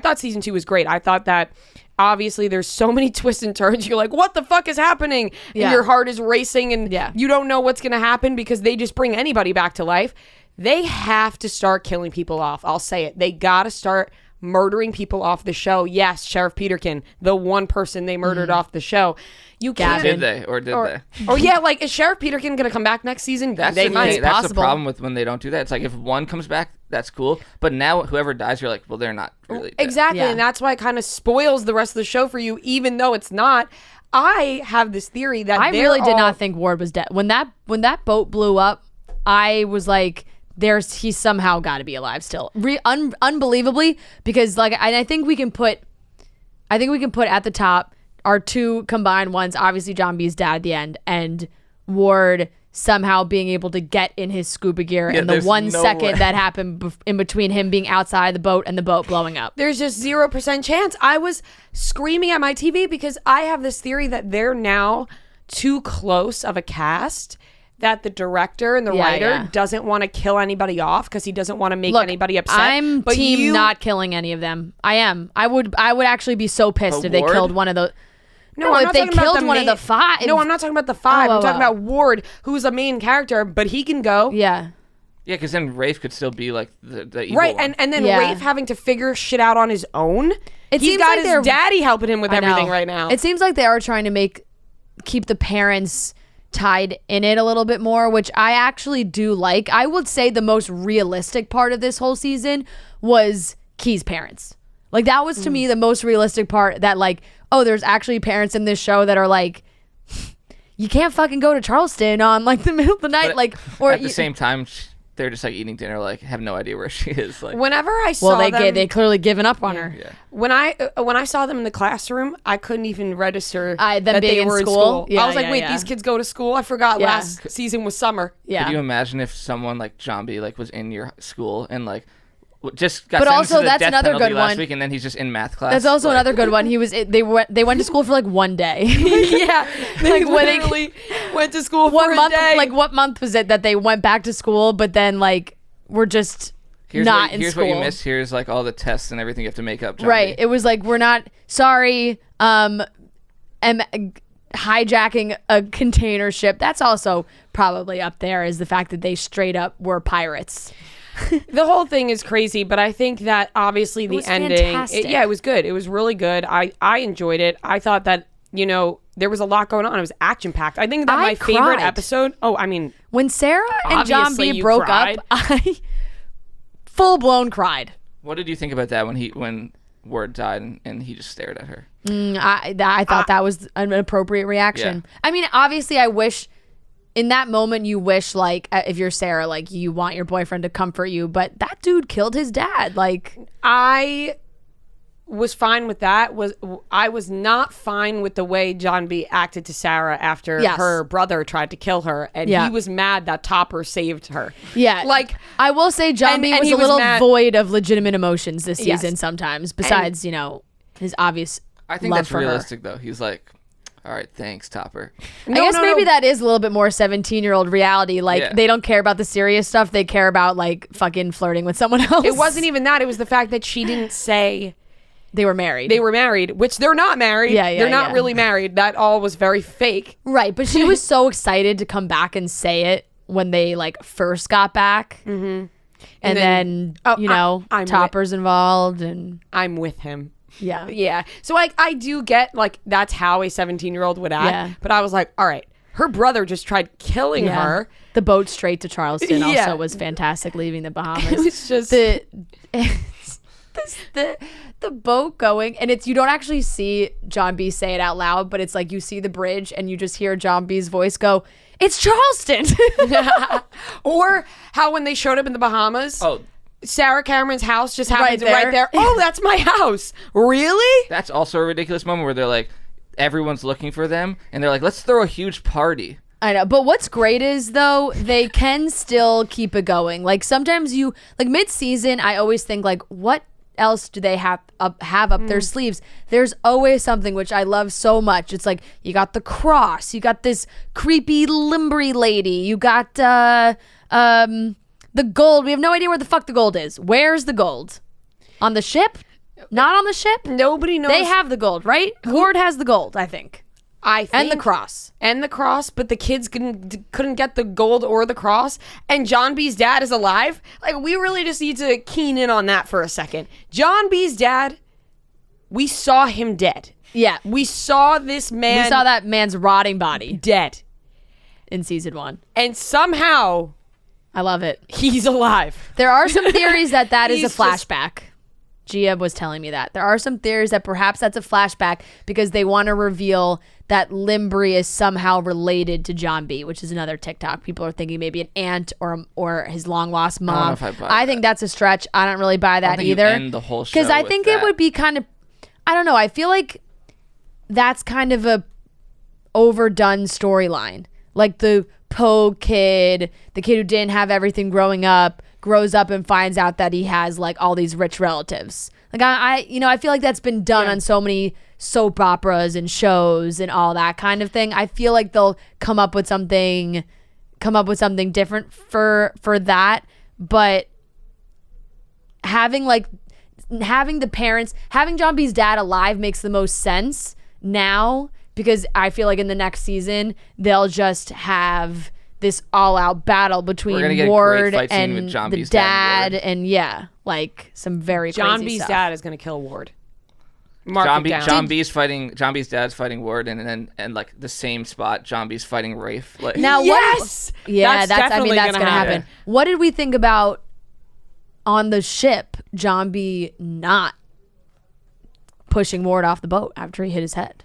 [SPEAKER 1] thought season 2 was great. I thought that obviously there's so many twists and turns. You're like, what the fuck is happening? And
[SPEAKER 2] Yeah.
[SPEAKER 1] your heart is racing and
[SPEAKER 2] Yeah.
[SPEAKER 1] you don't know what's going to happen because they just bring anybody back to life. They have to start killing people off. I'll say it. They got to start murdering people off the show. Yes, Sheriff Peterkin, the one person they murdered off the show. You can't.
[SPEAKER 3] did they or did they?
[SPEAKER 1] Oh yeah, like is Sheriff Peterkin gonna come back next season?
[SPEAKER 3] That's
[SPEAKER 1] They
[SPEAKER 3] the
[SPEAKER 1] might.
[SPEAKER 3] thing. That's the
[SPEAKER 2] possible.
[SPEAKER 3] problem with when they don't do that. It's like if one comes back, that's cool. But now whoever dies, you're like, well, they're not really dead.
[SPEAKER 1] Exactly,
[SPEAKER 2] Yeah.
[SPEAKER 1] and that's why it kind of spoils the rest of the show for you, even though it's not. I have this theory that
[SPEAKER 2] I really did not think Ward was dead. When that boat blew up, I was like, he's somehow got to be alive still. Unbelievably, because like I think we can put at the top our 2 combined ones, obviously John B's dad at the end, and Ward somehow being able to get in his scuba gear in the
[SPEAKER 3] there's
[SPEAKER 2] 1
[SPEAKER 3] no
[SPEAKER 2] second
[SPEAKER 3] way.
[SPEAKER 2] that happened in between him being outside the boat and the boat blowing up.
[SPEAKER 1] There's just 0% chance. I was screaming at my TV because I have this theory that they're now too close of a cast, that the director and the writer doesn't want to kill anybody off because he doesn't want to make anybody upset.
[SPEAKER 2] I'm team not killing any of them. I am. I would actually be so pissed
[SPEAKER 3] But
[SPEAKER 2] if they
[SPEAKER 3] Ward?
[SPEAKER 2] killed one of the.
[SPEAKER 1] No,
[SPEAKER 2] if
[SPEAKER 1] I'm not
[SPEAKER 2] they
[SPEAKER 1] talking about
[SPEAKER 2] killed
[SPEAKER 1] the
[SPEAKER 2] one of the 5.
[SPEAKER 1] No, I'm not talking about the 5.
[SPEAKER 2] Oh,
[SPEAKER 1] I'm talking
[SPEAKER 2] oh.
[SPEAKER 1] about Ward, who's a main character, but he can go.
[SPEAKER 2] Yeah.
[SPEAKER 3] Yeah, because then Rafe could still be like the evil
[SPEAKER 1] Right,
[SPEAKER 3] one.
[SPEAKER 1] and then
[SPEAKER 2] Yeah.
[SPEAKER 1] Rafe having to figure shit out on his own.
[SPEAKER 2] It
[SPEAKER 1] He's
[SPEAKER 2] seems
[SPEAKER 1] got
[SPEAKER 2] like
[SPEAKER 1] his
[SPEAKER 2] they're-
[SPEAKER 1] daddy helping him with
[SPEAKER 2] I know.
[SPEAKER 1] everything right now.
[SPEAKER 2] It seems like they are trying to keep the parents tied in it a little bit more, which I actually do like. I would say the most realistic part of this whole season was Key's parents. Like that was to me the most realistic part, that like, oh, there's actually parents in this show that are like, you can't fucking go to Charleston on like the middle of the night,
[SPEAKER 3] But
[SPEAKER 2] like, or
[SPEAKER 3] at the same time, they're just like eating dinner, like have no idea where she is. Like,
[SPEAKER 1] Whenever I saw them,
[SPEAKER 2] they clearly given up on her.
[SPEAKER 3] yeah.
[SPEAKER 1] when I saw them in the classroom, I couldn't even register
[SPEAKER 2] Them
[SPEAKER 1] that
[SPEAKER 2] being
[SPEAKER 1] they
[SPEAKER 2] in
[SPEAKER 1] were
[SPEAKER 2] school?
[SPEAKER 1] in school.
[SPEAKER 2] Yeah,
[SPEAKER 1] I was like,
[SPEAKER 2] yeah,
[SPEAKER 1] wait,
[SPEAKER 2] yeah.
[SPEAKER 1] these kids go to school? I forgot
[SPEAKER 2] Yeah.
[SPEAKER 1] last season was summer.
[SPEAKER 2] Yeah.
[SPEAKER 3] Could you imagine if someone like John B like was in your school and like just got
[SPEAKER 2] But
[SPEAKER 3] sentenced
[SPEAKER 2] also,
[SPEAKER 3] to the
[SPEAKER 2] that's
[SPEAKER 3] death
[SPEAKER 2] another
[SPEAKER 3] penalty
[SPEAKER 2] good
[SPEAKER 3] last
[SPEAKER 2] one.
[SPEAKER 3] week, and then he's just in math class.
[SPEAKER 2] That's also
[SPEAKER 3] like,
[SPEAKER 2] another good one. They went to school for like 1 day.
[SPEAKER 1] Yeah, they
[SPEAKER 2] Like, when they-
[SPEAKER 1] literally went to school for
[SPEAKER 2] What
[SPEAKER 1] a
[SPEAKER 2] month?
[SPEAKER 1] day.
[SPEAKER 2] Like what month was it that they went back to school, but then like we're just
[SPEAKER 3] Here's
[SPEAKER 2] not
[SPEAKER 3] what,
[SPEAKER 2] in
[SPEAKER 3] here's
[SPEAKER 2] school?
[SPEAKER 3] what you missed. Here's like all the tests and everything you have to make up. John
[SPEAKER 2] Right.
[SPEAKER 3] B.
[SPEAKER 2] It was like, we're not sorry. Hijacking a container ship. That's also probably up there, is the fact that they straight up were pirates.
[SPEAKER 1] The whole thing is crazy, but I think that obviously the
[SPEAKER 2] was
[SPEAKER 1] ending,
[SPEAKER 2] fantastic.
[SPEAKER 1] it was good. It was really good. I enjoyed it. I thought that, there was a lot going on. It was action packed. I think that
[SPEAKER 2] I
[SPEAKER 1] my favorite
[SPEAKER 2] cried.
[SPEAKER 1] episode. Oh, I mean,
[SPEAKER 2] When Sarah and John
[SPEAKER 1] Obviously
[SPEAKER 2] B
[SPEAKER 1] you
[SPEAKER 2] broke
[SPEAKER 1] cried.
[SPEAKER 2] up, I full blown cried.
[SPEAKER 3] What did you think about that when Ward died and he just stared at her?
[SPEAKER 2] I thought that was an appropriate reaction.
[SPEAKER 3] Yeah.
[SPEAKER 2] I mean, obviously, I wish in that moment you wish, like, if you're Sarah, like, you want your boyfriend to comfort you, but that dude killed his dad. Like,
[SPEAKER 1] I was fine with that. I was not fine with the way John B acted to Sarah after
[SPEAKER 2] Yes.
[SPEAKER 1] her brother tried to kill her, and
[SPEAKER 2] Yeah.
[SPEAKER 1] he was mad that Topper saved her.
[SPEAKER 2] yeah,
[SPEAKER 1] Like,
[SPEAKER 2] I will say, John
[SPEAKER 1] and-
[SPEAKER 2] B
[SPEAKER 1] and
[SPEAKER 2] was
[SPEAKER 1] he
[SPEAKER 2] a
[SPEAKER 1] was
[SPEAKER 2] little
[SPEAKER 1] mad-
[SPEAKER 2] void of legitimate emotions this
[SPEAKER 1] Yes.
[SPEAKER 2] season sometimes. Besides, his obvious.
[SPEAKER 3] I think
[SPEAKER 2] love
[SPEAKER 3] that's
[SPEAKER 2] for her.
[SPEAKER 3] realistic though. He's like, all right, thanks, Topper.
[SPEAKER 2] I guess maybe that is a little bit more 17-year-old reality. Like,
[SPEAKER 3] Yeah.
[SPEAKER 2] they don't care about the serious stuff. They care about, like, fucking flirting with someone else.
[SPEAKER 1] It wasn't even that. It was the fact that she didn't say
[SPEAKER 2] They were married.
[SPEAKER 1] they were married, which they're not married.
[SPEAKER 2] Yeah, yeah,
[SPEAKER 1] they're not
[SPEAKER 2] yeah.
[SPEAKER 1] really married. That all was very fake.
[SPEAKER 2] Right, but she was so excited to come back and say it when they like first got back. Mm-hmm. And then
[SPEAKER 1] I'm
[SPEAKER 2] Topper's involved, and
[SPEAKER 1] I'm with him.
[SPEAKER 2] yeah.
[SPEAKER 1] Yeah. So I do get like that's how a 17-year-old would act.
[SPEAKER 2] Yeah.
[SPEAKER 1] But I was like, all right, her brother just tried killing her.
[SPEAKER 2] The boat straight to Charleston
[SPEAKER 1] Yeah.
[SPEAKER 2] also was fantastic, leaving the Bahamas.
[SPEAKER 1] It was just
[SPEAKER 2] the boat going, and it's, you don't actually see John B say it out loud, but it's like you see the bridge and you just hear John B's voice go, "It's Charleston."
[SPEAKER 1] or how when they showed up in the Bahamas.
[SPEAKER 3] Oh,
[SPEAKER 1] Sarah Cameron's house just happens
[SPEAKER 2] Right
[SPEAKER 1] right there. Oh, that's my house. Really?
[SPEAKER 3] that's also a ridiculous moment where they're like, everyone's looking for them, and they're like, let's throw a huge party.
[SPEAKER 2] I know, but what's great is though they can still keep it going. Like sometimes you like mid-season, I always think like, what else do they have up their sleeves? There's always something, which I love so much. It's like you got the cross, you got this creepy limbery lady, you got the gold. We have no idea where the fuck the gold is. Where's the gold? On the ship? Not on the ship?
[SPEAKER 1] Nobody knows.
[SPEAKER 2] They have the gold, right? Ward has the gold, I think.
[SPEAKER 1] I think,
[SPEAKER 2] And the cross.
[SPEAKER 1] but the kids couldn't get the gold or the cross, and John B's dad is alive. Like, we really just need to keen in on that for a second. John B's dad, we saw him dead.
[SPEAKER 2] Yeah.
[SPEAKER 1] We saw this man
[SPEAKER 2] We saw that man's rotting body
[SPEAKER 1] dead,
[SPEAKER 2] in season 1.
[SPEAKER 1] and somehow
[SPEAKER 2] I love it.
[SPEAKER 1] he's alive.
[SPEAKER 2] There are some theories that is a
[SPEAKER 1] He's just-
[SPEAKER 2] flashback. Gia was telling me that. There are some theories that perhaps that's a flashback because they want to reveal that Limbri is somehow related to John B, which is another TikTok. People are thinking maybe an aunt or his long lost mom.
[SPEAKER 3] I don't know if I buy
[SPEAKER 2] think that's a stretch. I don't really buy that
[SPEAKER 3] I think you
[SPEAKER 2] either.
[SPEAKER 3] end the whole show
[SPEAKER 2] Because I
[SPEAKER 3] with
[SPEAKER 2] think it
[SPEAKER 3] that.
[SPEAKER 2] would be kind of, I don't know. I feel like that's kind of a overdone storyline. Like the Poe kid, the kid who didn't have everything growing up, grows up and finds out that he has like all these rich relatives. Like I feel like that's been done on so many soap operas and shows and all that kind of thing. I feel like they'll come up with something different for that, but having the parents, having John B's dad alive makes the most sense now, because I feel like in the next season they'll just have this all-out battle between
[SPEAKER 3] gonna get a great
[SPEAKER 2] Ward
[SPEAKER 3] fight scene with
[SPEAKER 2] and
[SPEAKER 3] John
[SPEAKER 2] the
[SPEAKER 3] B's dad
[SPEAKER 2] dad,
[SPEAKER 3] and
[SPEAKER 2] and like some very
[SPEAKER 1] John
[SPEAKER 2] crazy
[SPEAKER 1] B's
[SPEAKER 2] stuff.
[SPEAKER 1] dad is going to kill Ward. Mark it down.
[SPEAKER 3] John B's dad's fighting Ward, and like the same spot, John B's fighting Rafe. Like,
[SPEAKER 2] Now
[SPEAKER 1] Yes!
[SPEAKER 2] that's
[SPEAKER 1] definitely
[SPEAKER 2] that's
[SPEAKER 1] gonna
[SPEAKER 2] gonna happen.
[SPEAKER 3] happen.
[SPEAKER 2] What did we think about on the ship, John B not pushing Ward off the boat after he hit his head?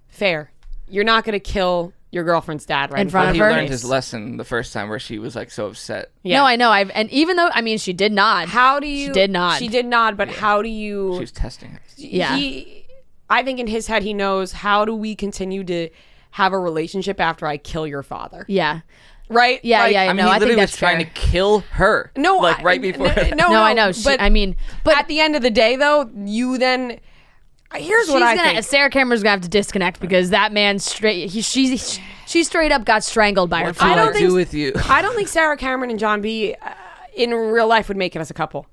[SPEAKER 1] Fair. You're not going to kill your girlfriend's dad right
[SPEAKER 2] In front of
[SPEAKER 3] he
[SPEAKER 2] her?
[SPEAKER 3] learned his lesson the first time where she was like so upset.
[SPEAKER 1] Yeah.
[SPEAKER 2] No, I know. And even though, I mean, she did not.
[SPEAKER 1] How do you?
[SPEAKER 2] She did not.
[SPEAKER 1] She did not. But how do you?
[SPEAKER 3] She was testing it.
[SPEAKER 2] Yeah.
[SPEAKER 1] I think in his head he knows, how do we continue to have a relationship after I kill your father?
[SPEAKER 2] Yeah.
[SPEAKER 1] Right?
[SPEAKER 2] Yeah,
[SPEAKER 1] Like,
[SPEAKER 2] yeah.
[SPEAKER 3] I mean,
[SPEAKER 2] No,
[SPEAKER 3] he
[SPEAKER 2] I think
[SPEAKER 3] literally was
[SPEAKER 2] that's
[SPEAKER 3] trying
[SPEAKER 2] fair.
[SPEAKER 3] to kill her.
[SPEAKER 1] No,
[SPEAKER 3] like right before.
[SPEAKER 1] No,
[SPEAKER 2] I know.
[SPEAKER 1] But
[SPEAKER 2] But
[SPEAKER 1] at the end of the day, though, you then. Here's what I think.
[SPEAKER 2] Sarah Cameron's gonna have to disconnect because that man she straight up got strangled by her
[SPEAKER 3] What do
[SPEAKER 2] father.
[SPEAKER 3] I do with you?
[SPEAKER 1] I don't think Sarah Cameron and John B. In real life would make it as a couple.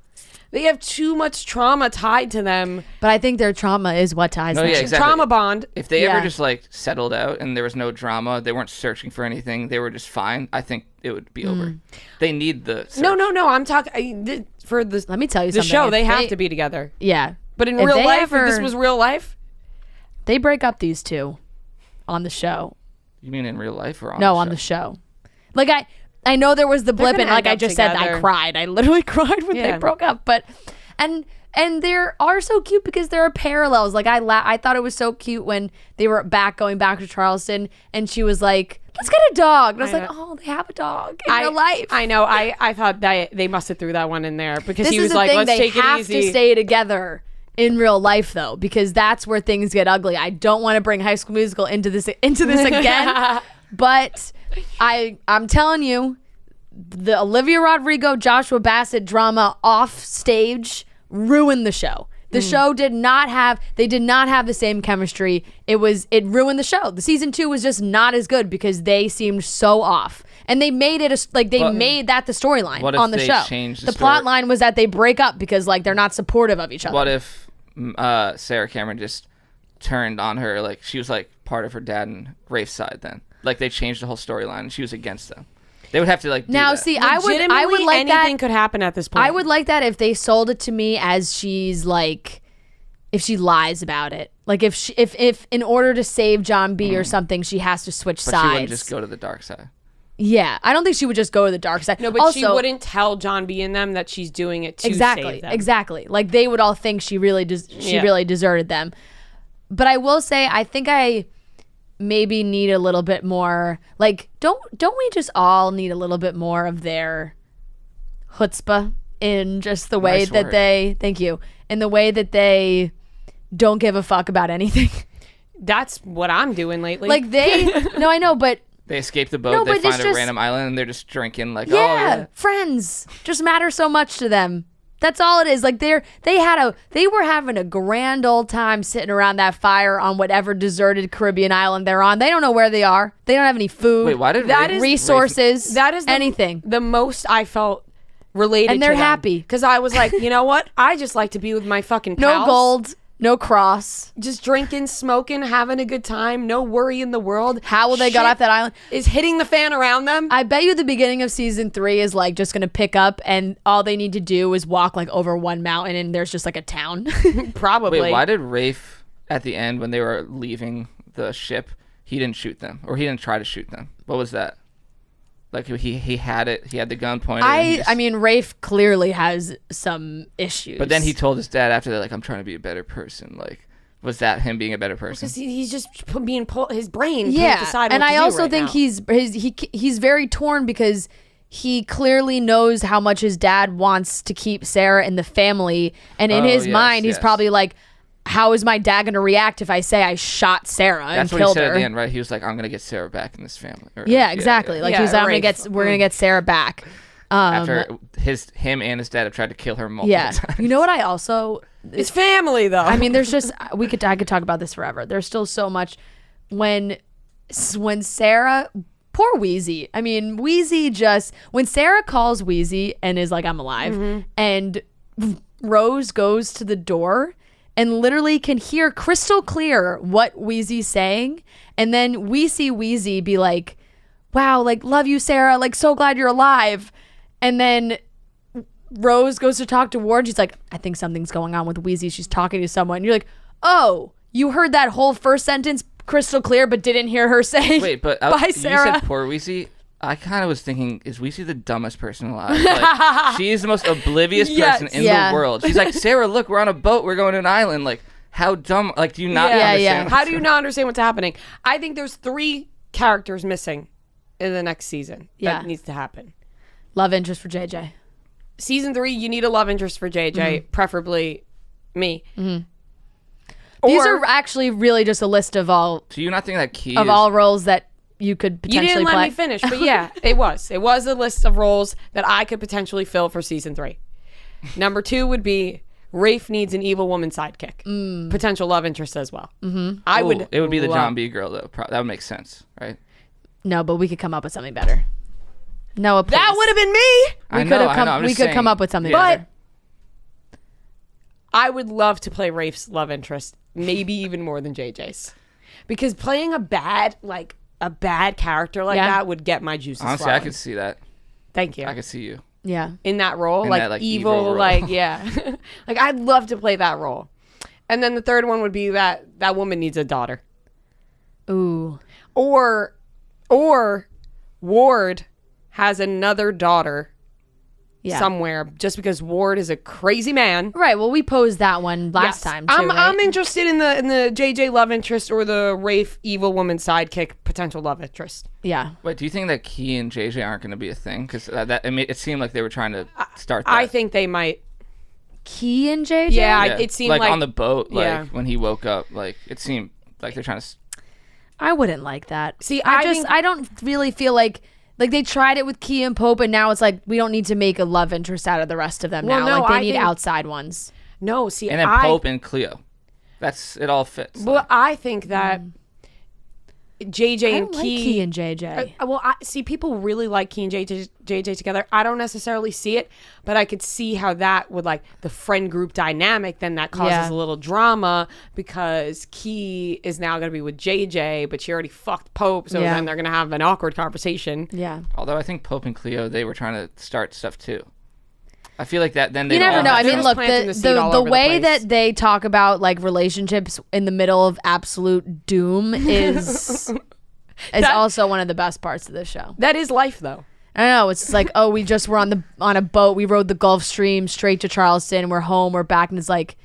[SPEAKER 1] They have too much trauma tied to them.
[SPEAKER 2] But I think their trauma is what ties
[SPEAKER 3] No,
[SPEAKER 2] them.
[SPEAKER 3] yeah, exactly.
[SPEAKER 1] Trauma bond.
[SPEAKER 3] If they
[SPEAKER 2] Yeah.
[SPEAKER 3] ever just like settled out and there was no drama, they weren't searching for anything, they were just fine, I think it would be over. They need the search.
[SPEAKER 1] No. I'm talking for the.
[SPEAKER 2] Let me tell you
[SPEAKER 1] the
[SPEAKER 2] something.
[SPEAKER 1] show.
[SPEAKER 2] If
[SPEAKER 1] They have to be together.
[SPEAKER 2] Yeah.
[SPEAKER 1] But in
[SPEAKER 2] If
[SPEAKER 1] real
[SPEAKER 2] they
[SPEAKER 1] life,
[SPEAKER 2] ever-
[SPEAKER 1] if this was real life,
[SPEAKER 2] They break up these two on the show.
[SPEAKER 3] You mean in real life or on
[SPEAKER 2] No,
[SPEAKER 3] the
[SPEAKER 2] on
[SPEAKER 3] show?
[SPEAKER 2] the show. Like I know there was the blip,
[SPEAKER 1] gonna
[SPEAKER 2] and like
[SPEAKER 1] end
[SPEAKER 2] I
[SPEAKER 1] up
[SPEAKER 2] just said, I
[SPEAKER 1] together.
[SPEAKER 2] cried. I literally cried when
[SPEAKER 1] Yeah.
[SPEAKER 2] they broke up. But and they are so cute because there are parallels. Like I thought it was so cute when they were going back to Charleston, and she was like, "Let's get a dog." And I was
[SPEAKER 1] I
[SPEAKER 2] like,
[SPEAKER 1] know.
[SPEAKER 2] "Oh, they have a dog in real life."
[SPEAKER 1] I know. I thought that they must have threw that one in there because
[SPEAKER 2] This
[SPEAKER 1] he
[SPEAKER 2] is
[SPEAKER 1] was
[SPEAKER 2] the
[SPEAKER 1] like,
[SPEAKER 2] thing.
[SPEAKER 1] "Let's
[SPEAKER 2] They
[SPEAKER 1] take
[SPEAKER 2] have
[SPEAKER 1] it easy."
[SPEAKER 2] to stay together in real life though, because that's where things get ugly. I don't want to bring High School Musical into this again, but I'm telling you, the Olivia Rodrigo Joshua Bassett drama off stage ruined the show. The show did not have the same chemistry. It ruined the show. The season 2 was just not as good because they seemed so off. And they made it made that the storyline
[SPEAKER 3] What if
[SPEAKER 2] on the
[SPEAKER 3] they
[SPEAKER 2] show.
[SPEAKER 3] changed
[SPEAKER 2] The
[SPEAKER 3] the
[SPEAKER 2] plot
[SPEAKER 3] story?
[SPEAKER 2] line was that they break up because like they're not supportive of each other.
[SPEAKER 3] What if Sarah Cameron just turned on her, like she was like part of her dad and Rafe's side then? Like they changed the whole storyline and she was against them. They would have to like do
[SPEAKER 2] now
[SPEAKER 3] that.
[SPEAKER 2] see I would like
[SPEAKER 1] anything
[SPEAKER 2] that.
[SPEAKER 1] could happen at this point.
[SPEAKER 2] I would like that if they sold it to me as she's like, if she lies about it, like if in order to save John B or something she has to switch
[SPEAKER 3] but
[SPEAKER 2] sides.
[SPEAKER 3] she wouldn't just go to the dark side.
[SPEAKER 2] Yeah, I don't think she would just go to the dark side.
[SPEAKER 1] No, but
[SPEAKER 2] also,
[SPEAKER 1] she wouldn't tell John B and them that she's doing it to save them.
[SPEAKER 2] Exactly. Like they would all think she really really deserted them. But I will say, I think I maybe need a little bit more. Like, don't we just all need a little bit more of their chutzpah in just the way that they? Thank you. In the way that they don't give a fuck about anything.
[SPEAKER 1] That's what I'm doing lately.
[SPEAKER 2] Like they. No, I know, but.
[SPEAKER 3] They escape the boat, they find a random island, and they're just drinking like,
[SPEAKER 2] friends just matter so much to them. That's all it is. Like they were having a grand old time sitting around that fire on whatever deserted Caribbean island they're on. They don't know where they are. They don't have any food.
[SPEAKER 3] Wait, why did
[SPEAKER 2] resources?
[SPEAKER 1] That is
[SPEAKER 2] anything.
[SPEAKER 1] The most I felt related,
[SPEAKER 2] and they're
[SPEAKER 1] to them.
[SPEAKER 2] happy
[SPEAKER 1] because I was like, you know what? I just like to be with my fucking
[SPEAKER 2] no
[SPEAKER 1] pals.
[SPEAKER 2] gold. No cross.
[SPEAKER 1] Just drinking, smoking, having a good time. No worry in the world.
[SPEAKER 2] How will they got off that island?
[SPEAKER 1] Is hitting the fan around them.
[SPEAKER 2] I bet you the beginning of season 3 is like just going to pick up and all they need to do is walk like over one mountain and there's just like a town.
[SPEAKER 1] Probably.
[SPEAKER 3] Wait, why did Rafe at the end when they were leaving the ship, he didn't shoot them? Or he didn't try to shoot them? What was that? Like he had it. He had the gun pointed.
[SPEAKER 2] I mean, Rafe clearly has some issues.
[SPEAKER 3] But then he told his dad after that, like, I'm trying to be a better person. Like, was that him being a better person?
[SPEAKER 1] Because he's just being his brain.
[SPEAKER 2] Yeah,
[SPEAKER 1] decide
[SPEAKER 2] and
[SPEAKER 1] what
[SPEAKER 2] I
[SPEAKER 1] to do
[SPEAKER 2] also
[SPEAKER 1] right
[SPEAKER 2] think
[SPEAKER 1] now.
[SPEAKER 2] he's very torn because he clearly knows how much his dad wants to keep Sarah in the family, and in his mind, he's probably like, how is my dad going to react if I say I shot Sarah and killed her?
[SPEAKER 3] That's what he said at the end, right? He was like, I'm going to get Sarah back in this family.
[SPEAKER 2] Yeah, exactly. Like he was like, we're going to get Sarah back.
[SPEAKER 3] After him and his dad have tried to kill her multiple times.
[SPEAKER 2] You know what I also...
[SPEAKER 1] It's family, though.
[SPEAKER 2] I mean, there's just... I could talk about this forever. There's still so much... When Sarah... Poor Wheezy. I mean, Wheezy just... When Sarah calls Wheezy and is like, I'm alive, and Rose goes to the door... and literally can hear crystal clear what Wheezy's saying. And then we see Wheezy be like, wow, like, love you, Sarah. Like, so glad you're alive. And then Rose goes to talk to Ward. She's like, I think something's going on with Wheezy. She's talking to someone. You're like, oh, you heard that whole first sentence crystal clear, but didn't hear her saying,
[SPEAKER 3] wait, but
[SPEAKER 2] bye, Sarah.
[SPEAKER 3] You said poor Wheezy. I kind of was thinking, is Wheezy the dumbest person alive? Like, she is the most oblivious person in the world. She's like, Sarah, look, we're on a boat. We're going to an island. Like, how dumb? Like, do you not understand?
[SPEAKER 1] How do you not understand what's happening? I think there's 3 characters missing in the next season that needs to happen.
[SPEAKER 2] Love interest for JJ.
[SPEAKER 1] Season 3, you need a love interest for JJ, preferably me.
[SPEAKER 2] These are actually really just a list of all.
[SPEAKER 3] Do you not think that Key
[SPEAKER 2] of all roles that you could potentially
[SPEAKER 1] play? You didn't let me finish, but yeah, it was. It was a list of roles that I could potentially fill for season 3. Number 2 would be Rafe needs an evil woman sidekick. Potential love interest as well. It
[SPEAKER 3] would be the John B girl though. That would make sense, right?
[SPEAKER 2] No, but we could come up with something better. Noah, please.
[SPEAKER 1] That would have been me.
[SPEAKER 2] We could come up with something better.
[SPEAKER 1] But I would love to play Rafe's love interest, maybe even more than JJ's, because playing a bad character like that would get my juices
[SPEAKER 3] Honestly,
[SPEAKER 1] flowing.
[SPEAKER 3] I could see that.
[SPEAKER 1] Thank you.
[SPEAKER 3] I could see you.
[SPEAKER 2] Yeah.
[SPEAKER 1] In that role,
[SPEAKER 3] In
[SPEAKER 1] like
[SPEAKER 3] that,
[SPEAKER 1] evil,
[SPEAKER 3] role.
[SPEAKER 1] like like I'd love to play that role. And then the third one would be that woman needs a daughter.
[SPEAKER 2] Ooh.
[SPEAKER 1] Or Ward has another daughter somewhere, just because Ward is a crazy man.
[SPEAKER 2] Right. Well, we posed that one last time too.
[SPEAKER 1] I'm interested in the JJ love interest or the Rafe evil woman sidekick potential love interest.
[SPEAKER 2] Yeah.
[SPEAKER 3] Wait, do you think that Key and JJ aren't going to be a thing? Because it seemed like they were trying to start that.
[SPEAKER 1] I think they might.
[SPEAKER 2] Key and JJ?
[SPEAKER 1] Yeah, it seemed like
[SPEAKER 3] on the boat, when he woke up, like it seemed like they're trying to.
[SPEAKER 2] I wouldn't like that.
[SPEAKER 1] See,
[SPEAKER 2] I don't really feel like they tried it with Key and Pope, and now it's like we don't need to make a love interest out of the rest of them now.
[SPEAKER 1] No,
[SPEAKER 2] like they need outside ones.
[SPEAKER 1] No, see,
[SPEAKER 3] and then Pope and Cleo. It all fits.
[SPEAKER 1] Well, I think that JJ
[SPEAKER 2] I
[SPEAKER 1] and
[SPEAKER 2] don't like
[SPEAKER 1] Key.
[SPEAKER 2] Key and JJ.
[SPEAKER 1] Well, I see people really like Key and JJ together. I don't necessarily see it, but I could see how that would, like, the friend group dynamic, then that causes a little drama because Key is now going to be with JJ, but she already fucked Pope, so then they're going to have an awkward conversation.
[SPEAKER 2] Yeah.
[SPEAKER 3] Although I think Pope and Cleo, they were trying to start stuff too. I feel like that then they
[SPEAKER 2] you never know. I mean, look, the way
[SPEAKER 1] place.
[SPEAKER 2] that they talk about like relationships in the middle of absolute doom is also one of the best parts of the show.
[SPEAKER 1] That is life, though.
[SPEAKER 2] I don't know. It's just like, oh, we just were on a boat. We rode the Gulf Stream straight to Charleston. We're home. We're back, and it's like,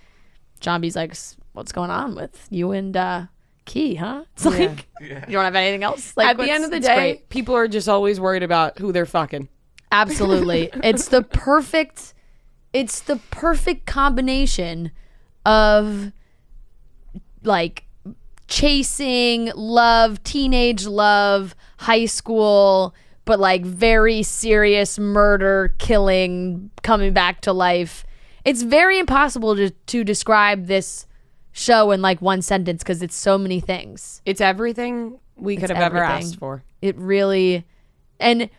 [SPEAKER 2] John B's like, what's going on with you and Key, huh? It's like you don't have anything else. Like
[SPEAKER 1] at the end of the day, people are just always worried about who they're fucking.
[SPEAKER 2] Absolutely. It's the perfect combination of like chasing love, teenage love, high school, but like very serious murder, killing, coming back to life. It's very impossible to describe this show in like one sentence because it's so many things.
[SPEAKER 1] It's everything we could have ever asked for.
[SPEAKER 2] It really, and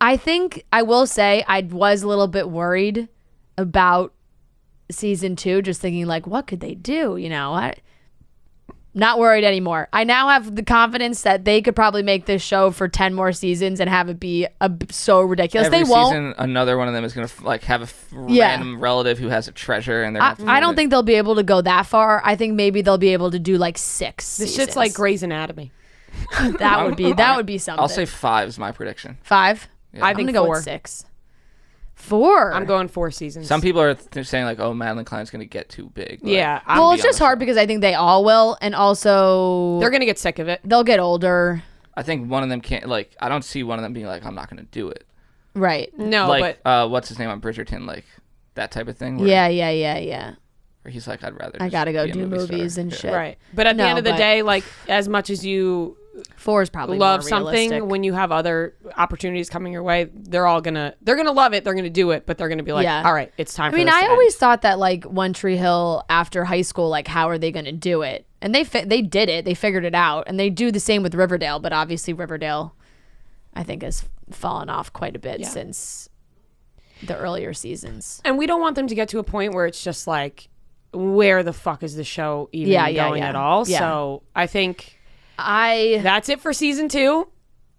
[SPEAKER 2] I think I will say I was a little bit worried about season 2, just thinking like, what could they do? You know, not worried anymore. I now have the confidence that they could probably make this show for 10 more seasons and have it be so ridiculous.
[SPEAKER 3] Every
[SPEAKER 2] they won't.
[SPEAKER 3] season, another one of them is going to like have a random relative who has a treasure, and they're.
[SPEAKER 2] I don't think they'll be able to go that far. I think maybe they'll be able to do like 6.
[SPEAKER 1] This shit's like Grey's Anatomy.
[SPEAKER 2] that would be something.
[SPEAKER 3] I'll say 5 is my prediction.
[SPEAKER 2] 5.
[SPEAKER 3] Yeah.
[SPEAKER 1] I think
[SPEAKER 2] I'm gonna
[SPEAKER 1] 4.
[SPEAKER 2] go with 6. 4.
[SPEAKER 1] I'm going 4 seasons.
[SPEAKER 3] Some people are saying like, "Oh, Madeline Klein's going to get too big." Like,
[SPEAKER 1] yeah.
[SPEAKER 2] Well, it's just hard because I think they all will, and also
[SPEAKER 1] they're going to get sick of it.
[SPEAKER 2] They'll get older.
[SPEAKER 3] I think one of them can't. Like, I don't see one of them being like, "I'm not going to do it."
[SPEAKER 2] Right.
[SPEAKER 1] No,
[SPEAKER 3] like,
[SPEAKER 1] but
[SPEAKER 3] what's his name on Bridgerton? Like that type of thing.
[SPEAKER 2] Yeah.
[SPEAKER 3] Where he's like, "I'd rather."
[SPEAKER 2] I gotta go do movies
[SPEAKER 3] star.
[SPEAKER 2] and
[SPEAKER 3] Yeah.
[SPEAKER 2] shit.
[SPEAKER 1] right. But at the end of the day, like as much as you
[SPEAKER 2] 4 is probably
[SPEAKER 1] love
[SPEAKER 2] more
[SPEAKER 1] something,
[SPEAKER 2] realistic.
[SPEAKER 1] when you have other opportunities coming your way, they're gonna love it. They're gonna do it, but they're gonna be like, all right, it's time.
[SPEAKER 2] I mean, I always thought that like One Tree Hill after high school, like how are they gonna do it? And they did it. They figured it out, and they do the same with Riverdale. But obviously, Riverdale, I think, has fallen off quite a bit since the earlier seasons.
[SPEAKER 1] And we don't want them to get to a point where it's just like, where the fuck is the show even going at all?
[SPEAKER 2] Yeah.
[SPEAKER 1] So I think that's it for season 2.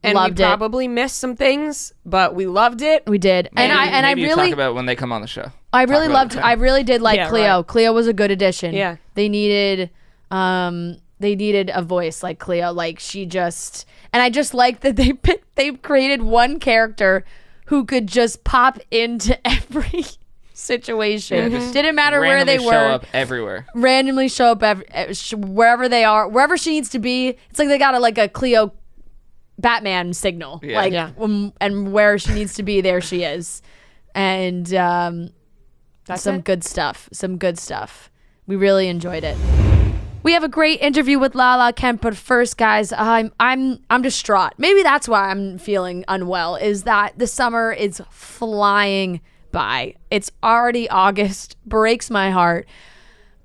[SPEAKER 1] And
[SPEAKER 2] loved
[SPEAKER 1] we probably missed some things, but we loved it.
[SPEAKER 2] We did.
[SPEAKER 3] Maybe
[SPEAKER 2] I
[SPEAKER 3] you
[SPEAKER 2] really
[SPEAKER 3] talk about when they come on the show.
[SPEAKER 2] I really loved. I really did like Cleo.
[SPEAKER 1] Right.
[SPEAKER 2] Cleo was a good addition.
[SPEAKER 1] Yeah.
[SPEAKER 2] They needed a voice like Cleo. Like she just, and I just like that they created one character who could just pop into every situation.
[SPEAKER 3] Yeah,
[SPEAKER 2] didn't matter where they were.
[SPEAKER 3] Show up everywhere.
[SPEAKER 2] Randomly show up wherever they are, wherever she needs to be. It's like they got a Cleo Batman signal.
[SPEAKER 3] Yeah.
[SPEAKER 2] And where she needs to be, there she is. And
[SPEAKER 1] That's
[SPEAKER 2] some
[SPEAKER 1] it?
[SPEAKER 2] good stuff. Some good stuff. We really enjoyed it. We have a great interview with Lala Kent, but first, guys, I'm distraught. Maybe that's why I'm feeling unwell. Is that the summer is flying by. It's already August. Breaks my heart.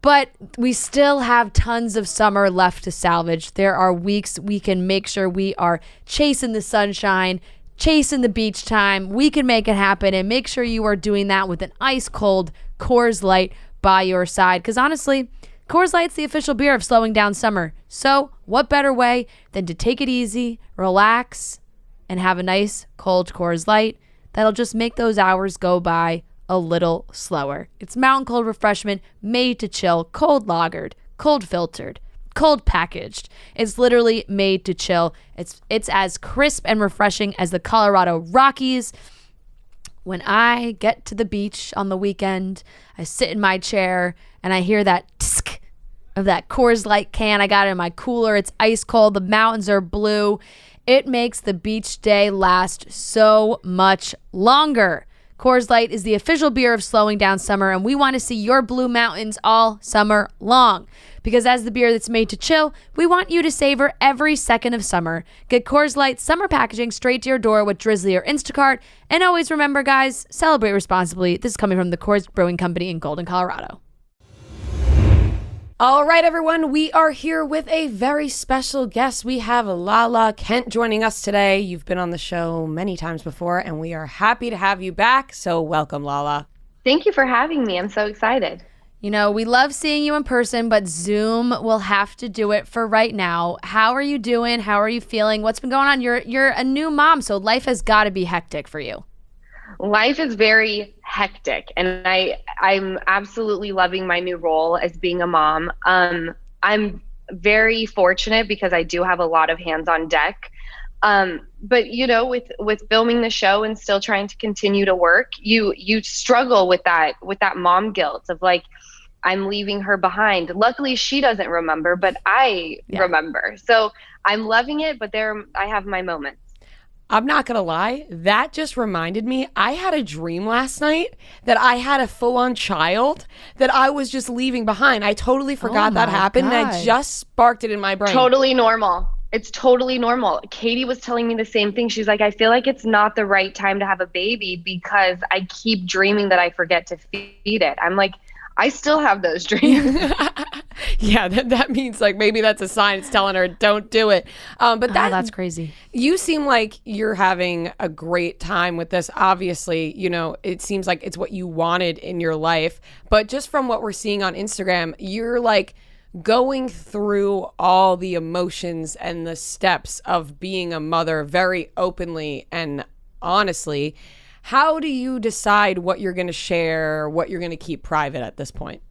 [SPEAKER 2] But we still have tons of summer left to salvage. There are weeks we can make sure we are chasing the sunshine, chasing the beach time. We can make it happen, and make sure you are doing that with an ice cold Coors Light by your side. Because honestly, Coors Light's the official beer of slowing down summer. So what better way than to take it easy, relax, and have a nice cold Coors Light that'll just make those hours go by a little slower. It's mountain cold refreshment made to chill, cold lagered, cold filtered, cold packaged. It's literally made to chill. It's as crisp and refreshing as the Colorado Rockies. When I get to the beach on the weekend, I sit in my chair and I hear that tsk of that Coors Light can. I got it in my cooler. It's ice cold. The mountains are blue. It makes the beach day last so much longer. Coors Light is the official beer of slowing down summer, and we want to see your blue mountains all summer long. Because as the beer that's made to chill, we want you to savor every second of summer. Get Coors Light summer packaging straight to your door with Drizzly or Instacart. And always remember, guys, celebrate responsibly. This is coming from the Coors Brewing Company in Golden, Colorado.
[SPEAKER 1] All right, everyone, we are here with a very special guest. We have Lala Kent joining us today. You've been on the show many times before, and we are happy to have you back. So welcome, Lala.
[SPEAKER 4] Thank you for having me. I'm so excited.
[SPEAKER 2] You know, we love seeing you in person, but Zoom will have to do it for right now. How are you doing? How are you feeling? What's been going on? You're a new mom, so life has got to be hectic for you.
[SPEAKER 4] Life is very hectic, and I'm absolutely loving my new role as being a mom. I'm very fortunate because I do have a lot of hands on deck. But you know, with filming the show and still trying to continue to work, you struggle with that mom guilt of like, I'm leaving her behind. Luckily, she doesn't remember, but I remember. So I'm loving it, but I have my moments.
[SPEAKER 1] I'm not going to lie. That just reminded me, I had a dream last night that I had a full-on child that I was just leaving behind. I totally forgot that happened, and I just sparked it in my brain.
[SPEAKER 4] Totally normal. It's totally normal. Katie was telling me the same thing. She's like, I feel like it's not the right time to have a baby because I keep dreaming that I forget to feed it. I'm like, I still have those dreams.
[SPEAKER 1] Yeah, that means like maybe that's a sign. It's telling her don't do it. But
[SPEAKER 2] that's crazy.
[SPEAKER 1] You seem like you're having a great time with this. Obviously, you know, it seems like it's what you wanted in your life. But just from what we're seeing on Instagram, you're like going through all the emotions and the steps of being a mother very openly and honestly. How do you decide what you're going to share, what you're going to keep private at this point?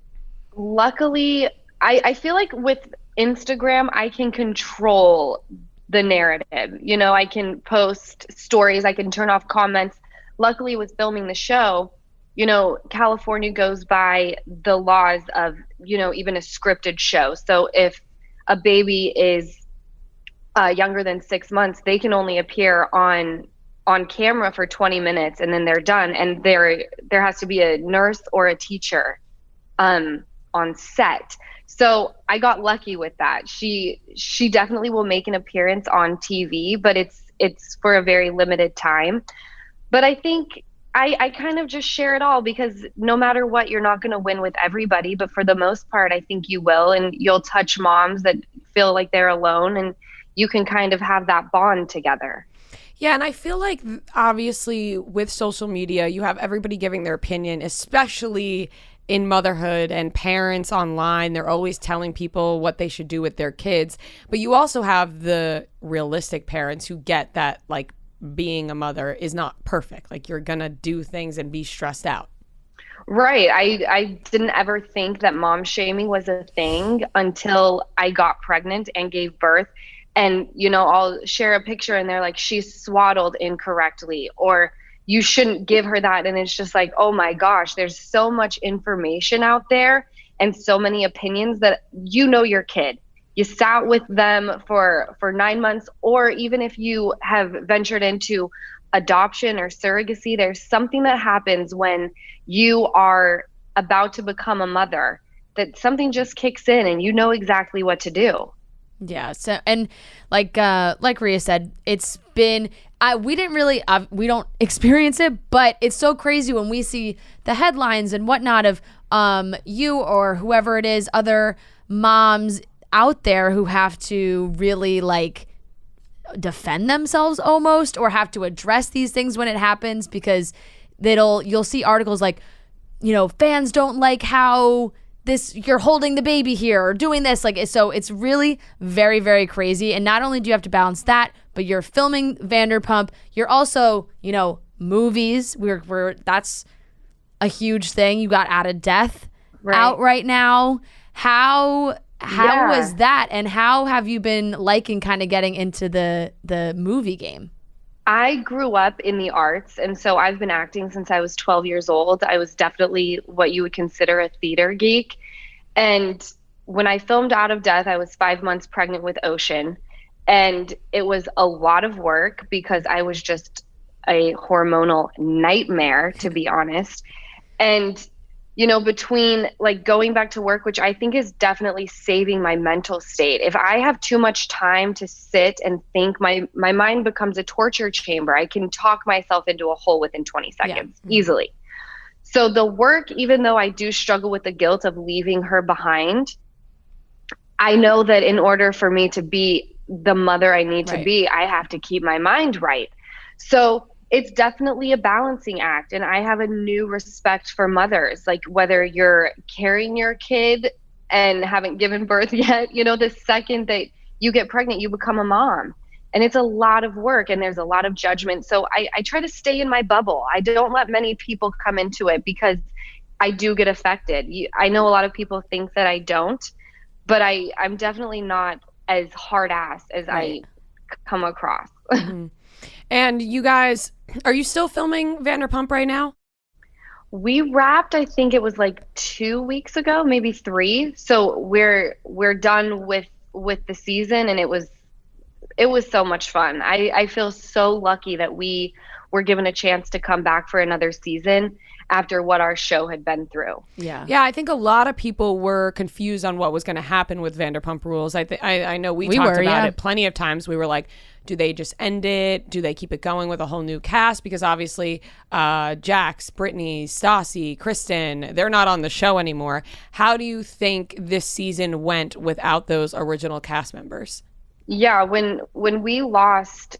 [SPEAKER 4] Luckily, I feel like with Instagram, I can control the narrative. You know, I can post stories, I can turn off comments. Luckily, with filming the show, you know, California goes by the laws of, you know, even a scripted show. So if a baby is younger than 6 months, they can only appear on camera for 20 minutes and then they're done. And there has to be a nurse or a teacher on set. So I got lucky with that. She definitely will make an appearance on TV, but it's for a very limited time. But I think I kind of just share it all because no matter what, you're not going to win with everybody. But for the most part, I think you will. And you'll touch moms that feel like they're alone and you can kind of have that bond together.
[SPEAKER 1] Yeah, and I feel like obviously with social media, you have everybody giving their opinion, especially in motherhood and parents online. They're always telling people what they should do with their kids. But you also have the realistic parents who get that like being a mother is not perfect. Like you're going to do things and be stressed out.
[SPEAKER 4] Right. I didn't ever think that mom shaming was a thing until I got pregnant and gave birth. And, you know, I'll share a picture and they're like, she's swaddled incorrectly, or you shouldn't give her that. And it's just like, oh my gosh, there's so much information out there and so many opinions that you know your kid. You sat with them for 9 months, or even if you have ventured into adoption or surrogacy, there's something that happens when you are about to become a mother that something just kicks in and you know exactly what to do.
[SPEAKER 2] Yeah. So, and like Rhea said, it's been, we don't experience it, but it's so crazy when we see the headlines and whatnot of you or whoever it is, other moms out there who have to really like defend themselves almost, or have to address these things when it happens, because you'll see articles like, you know, fans don't like how you're holding the baby here or doing this, like, so it's really very, very crazy. And not only do you have to balance that, but you're filming Vanderpump, you're also, you know, movies, that's a huge thing. You got Out of Death out right now. How was that, and how have you been liking kind of getting into the movie game?
[SPEAKER 4] I grew up in the arts, and so I've been acting since I was 12 years old. I was definitely what you would consider a theater geek. And when I filmed Out of Death, I was 5 months pregnant with Ocean. And it was a lot of work because I was just a hormonal nightmare, to be honest. And you know, between like going back to work, which I think is definitely saving my mental state. If I have too much time to sit and think, my mind becomes a torture chamber. I can talk myself into a hole within 20 seconds easily. So the work, even though I do struggle with the guilt of leaving her behind, I know that in order for me to be the mother I need to be, I have to keep my mind right. So it's definitely a balancing act. And I have a new respect for mothers, like whether you're carrying your kid and haven't given birth yet, you know, the second that you get pregnant, you become a mom. And it's a lot of work and there's a lot of judgment. So I try to stay in my bubble. I don't let many people come into it because I do get affected. I know a lot of people think that I don't, but I'm definitely not as hard ass as I come across.
[SPEAKER 1] Mm-hmm. And you guys, are you still filming Vanderpump right now?
[SPEAKER 4] We wrapped, I think it was like 2 weeks ago, maybe 3. So we're done with the season, and it was so much fun. I feel so lucky that we were given a chance to come back for another season after what our show had been through.
[SPEAKER 1] Yeah, I think a lot of people were confused on what was going to happen with Vanderpump Rules. I know we talked about it plenty of times. We were like, do they just end it? Do they keep it going with a whole new cast? Because obviously Jax, Brittany, Stassi, Kristen, they're not on the show anymore. How do you think this season went without those original cast members?
[SPEAKER 4] Yeah, when we lost,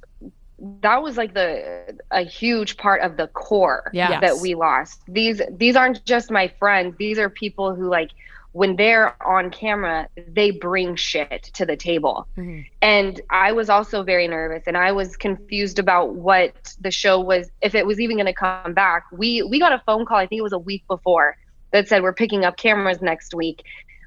[SPEAKER 4] that was like a huge part of the core that we lost. These aren't just my friends. These are people who, like, when they're on camera, they bring shit to the table. Mm-hmm. And I was also very nervous, and I was confused about what the show was, if it was even going to come back. We got a phone call, I think it was a week before, that said we're picking up cameras next week.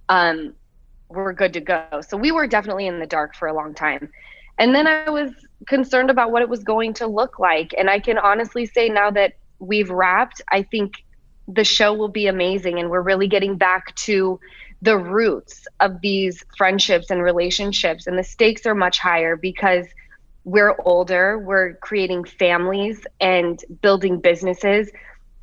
[SPEAKER 4] We're good to go. So we were definitely in the dark for a long time. And then I was concerned about what it was going to look like. And I can honestly say now that we've wrapped, I think the show will be amazing. And we're really getting back to the roots of these friendships and relationships. And the stakes are much higher because we're older, we're creating families and building businesses.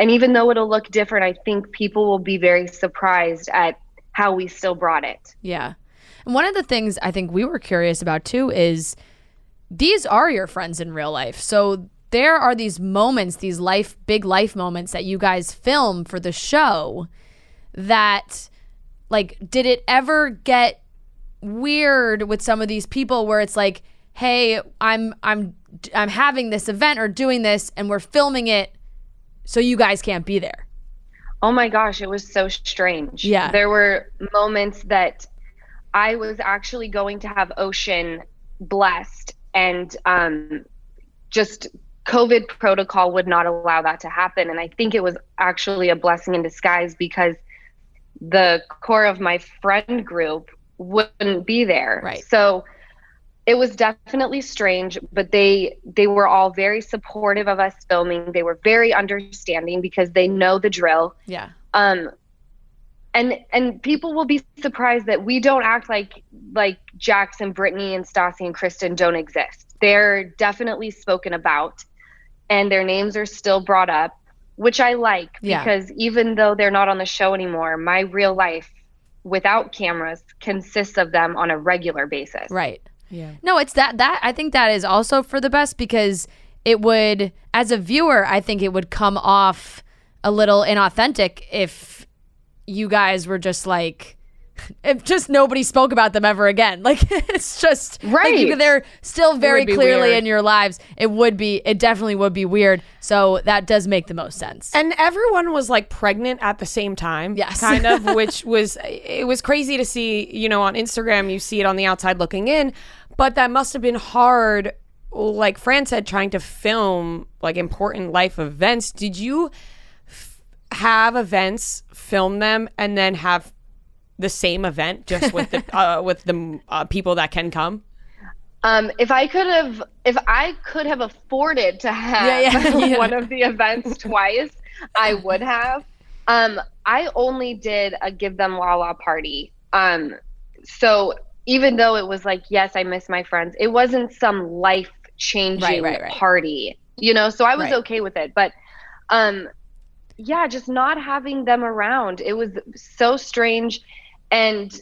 [SPEAKER 4] And even though it'll look different, I think people will be very surprised at how we still brought it.
[SPEAKER 2] Yeah. And one of the things I think we were curious about too is these are your friends in real life. So there are these moments, these big life moments that you guys film for the show that, like, did it ever get weird with some of these people where it's like, hey, I'm having this event or doing this and we're filming it so you guys can't be there?
[SPEAKER 4] Oh my gosh, it was so strange.
[SPEAKER 2] Yeah.
[SPEAKER 4] There were moments that I was actually going to have Ocean blessed, and just COVID protocol would not allow that to happen. And I think it was actually a blessing in disguise because the core of my friend group wouldn't be there.
[SPEAKER 2] Right.
[SPEAKER 4] So it was definitely strange, but they were all very supportive of us filming. They were very understanding because they know the drill.
[SPEAKER 2] Yeah.
[SPEAKER 4] And people will be surprised that we don't act like Jax and Brittany and Stassi and Kristen don't exist. They're definitely spoken about, and their names are still brought up, which I like because even though they're not on the show anymore, my real life without cameras consists of them on a regular basis.
[SPEAKER 2] Right. Yeah. No, it's that I think that is also for the best because it would, as a viewer, I think it would come off a little inauthentic if you guys were just like, if just nobody spoke about them ever again. Like, it's just like they're still very clearly in your lives. It definitely would be weird. So that does make the most sense.
[SPEAKER 1] And everyone was like pregnant at the same time.
[SPEAKER 2] Yes.
[SPEAKER 1] Kind of, which was crazy to see, you know, on Instagram, you see it on the outside looking in, but that must have been hard. Like Fran said, trying to film like important life events. Did you have events, film them, and then have the same event just with the people that can come?
[SPEAKER 4] If I could have afforded to have one of the events twice, I would have. I only did a Give Them Lala party. So even though it was like, yes, I miss my friends, it wasn't some life-changing party, you know? So I was okay with it. But yeah, just not having them around, it was so strange. And,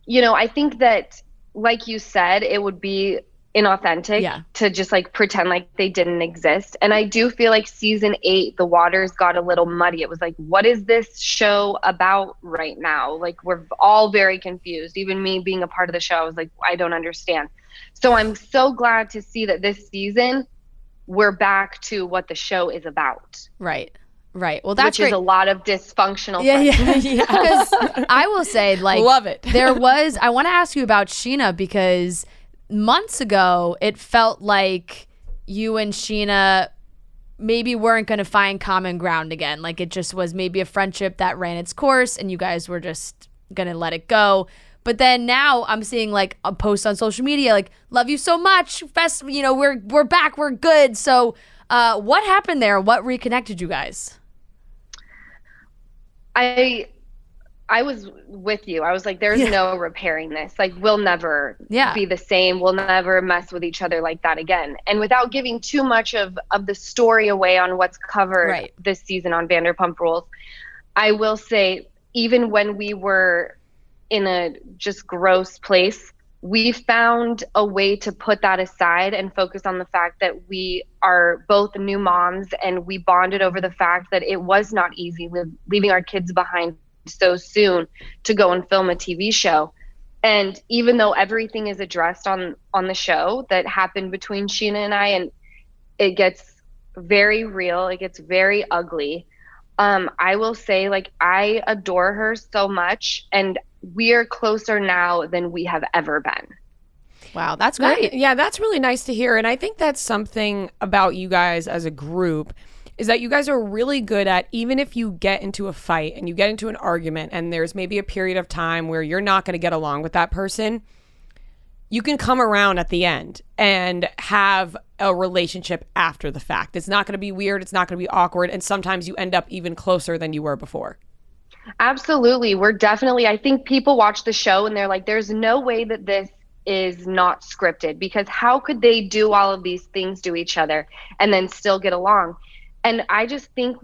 [SPEAKER 4] you know, I think that, like you said, it would be inauthentic to just like pretend like they didn't exist. And I do feel like season 8, the waters got a little muddy. It was like, what is this show about right now? Like, we're all very confused. Even me being a part of the show, I was like, I don't understand. So I'm so glad to see that this season we're back to what the show is about.
[SPEAKER 2] Right. Well, that's
[SPEAKER 4] which is a lot of dysfunctional.
[SPEAKER 2] Yeah. Because I will say, like,
[SPEAKER 1] love it.
[SPEAKER 2] I want to ask you about Sheena, because months ago it felt like you and Sheena maybe weren't going to find common ground again. Like, it just was maybe a friendship that ran its course and you guys were just going to let it go. But then now I'm seeing like a post on social media like, love you so much, we're back, we're good. So what happened there? What reconnected you guys?
[SPEAKER 4] I was with you. I was like, there's no repairing this. Like, we'll never be the same. We'll never mess with each other like that again. And without giving too much of the story away on what's covered this season on Vanderpump Rules, I will say, even when we were in a just gross place, we found a way to put that aside and focus on the fact that we are both new moms, and we bonded over the fact that it was not easy leaving our kids behind so soon to go and film a TV show. And even though everything is addressed on the show that happened between Sheena and I, and it gets very real, it gets very ugly, I will say, like, I adore her so much, and we are closer now than we have ever been.
[SPEAKER 2] Wow, that's great.
[SPEAKER 1] That's really nice to hear. And I think that's something about you guys as a group, is that you guys are really good at, even if you get into a fight and you get into an argument and there's maybe a period of time where you're not going to get along with that person, you can come around at the end and have a relationship after the fact. It's not going to be weird. It's not going to be awkward. And sometimes you end up even closer than you were before.
[SPEAKER 4] Absolutely. I think people watch the show and they're like, there's no way that this is not scripted, because how could they do all of these things to each other and then still get along? And I just think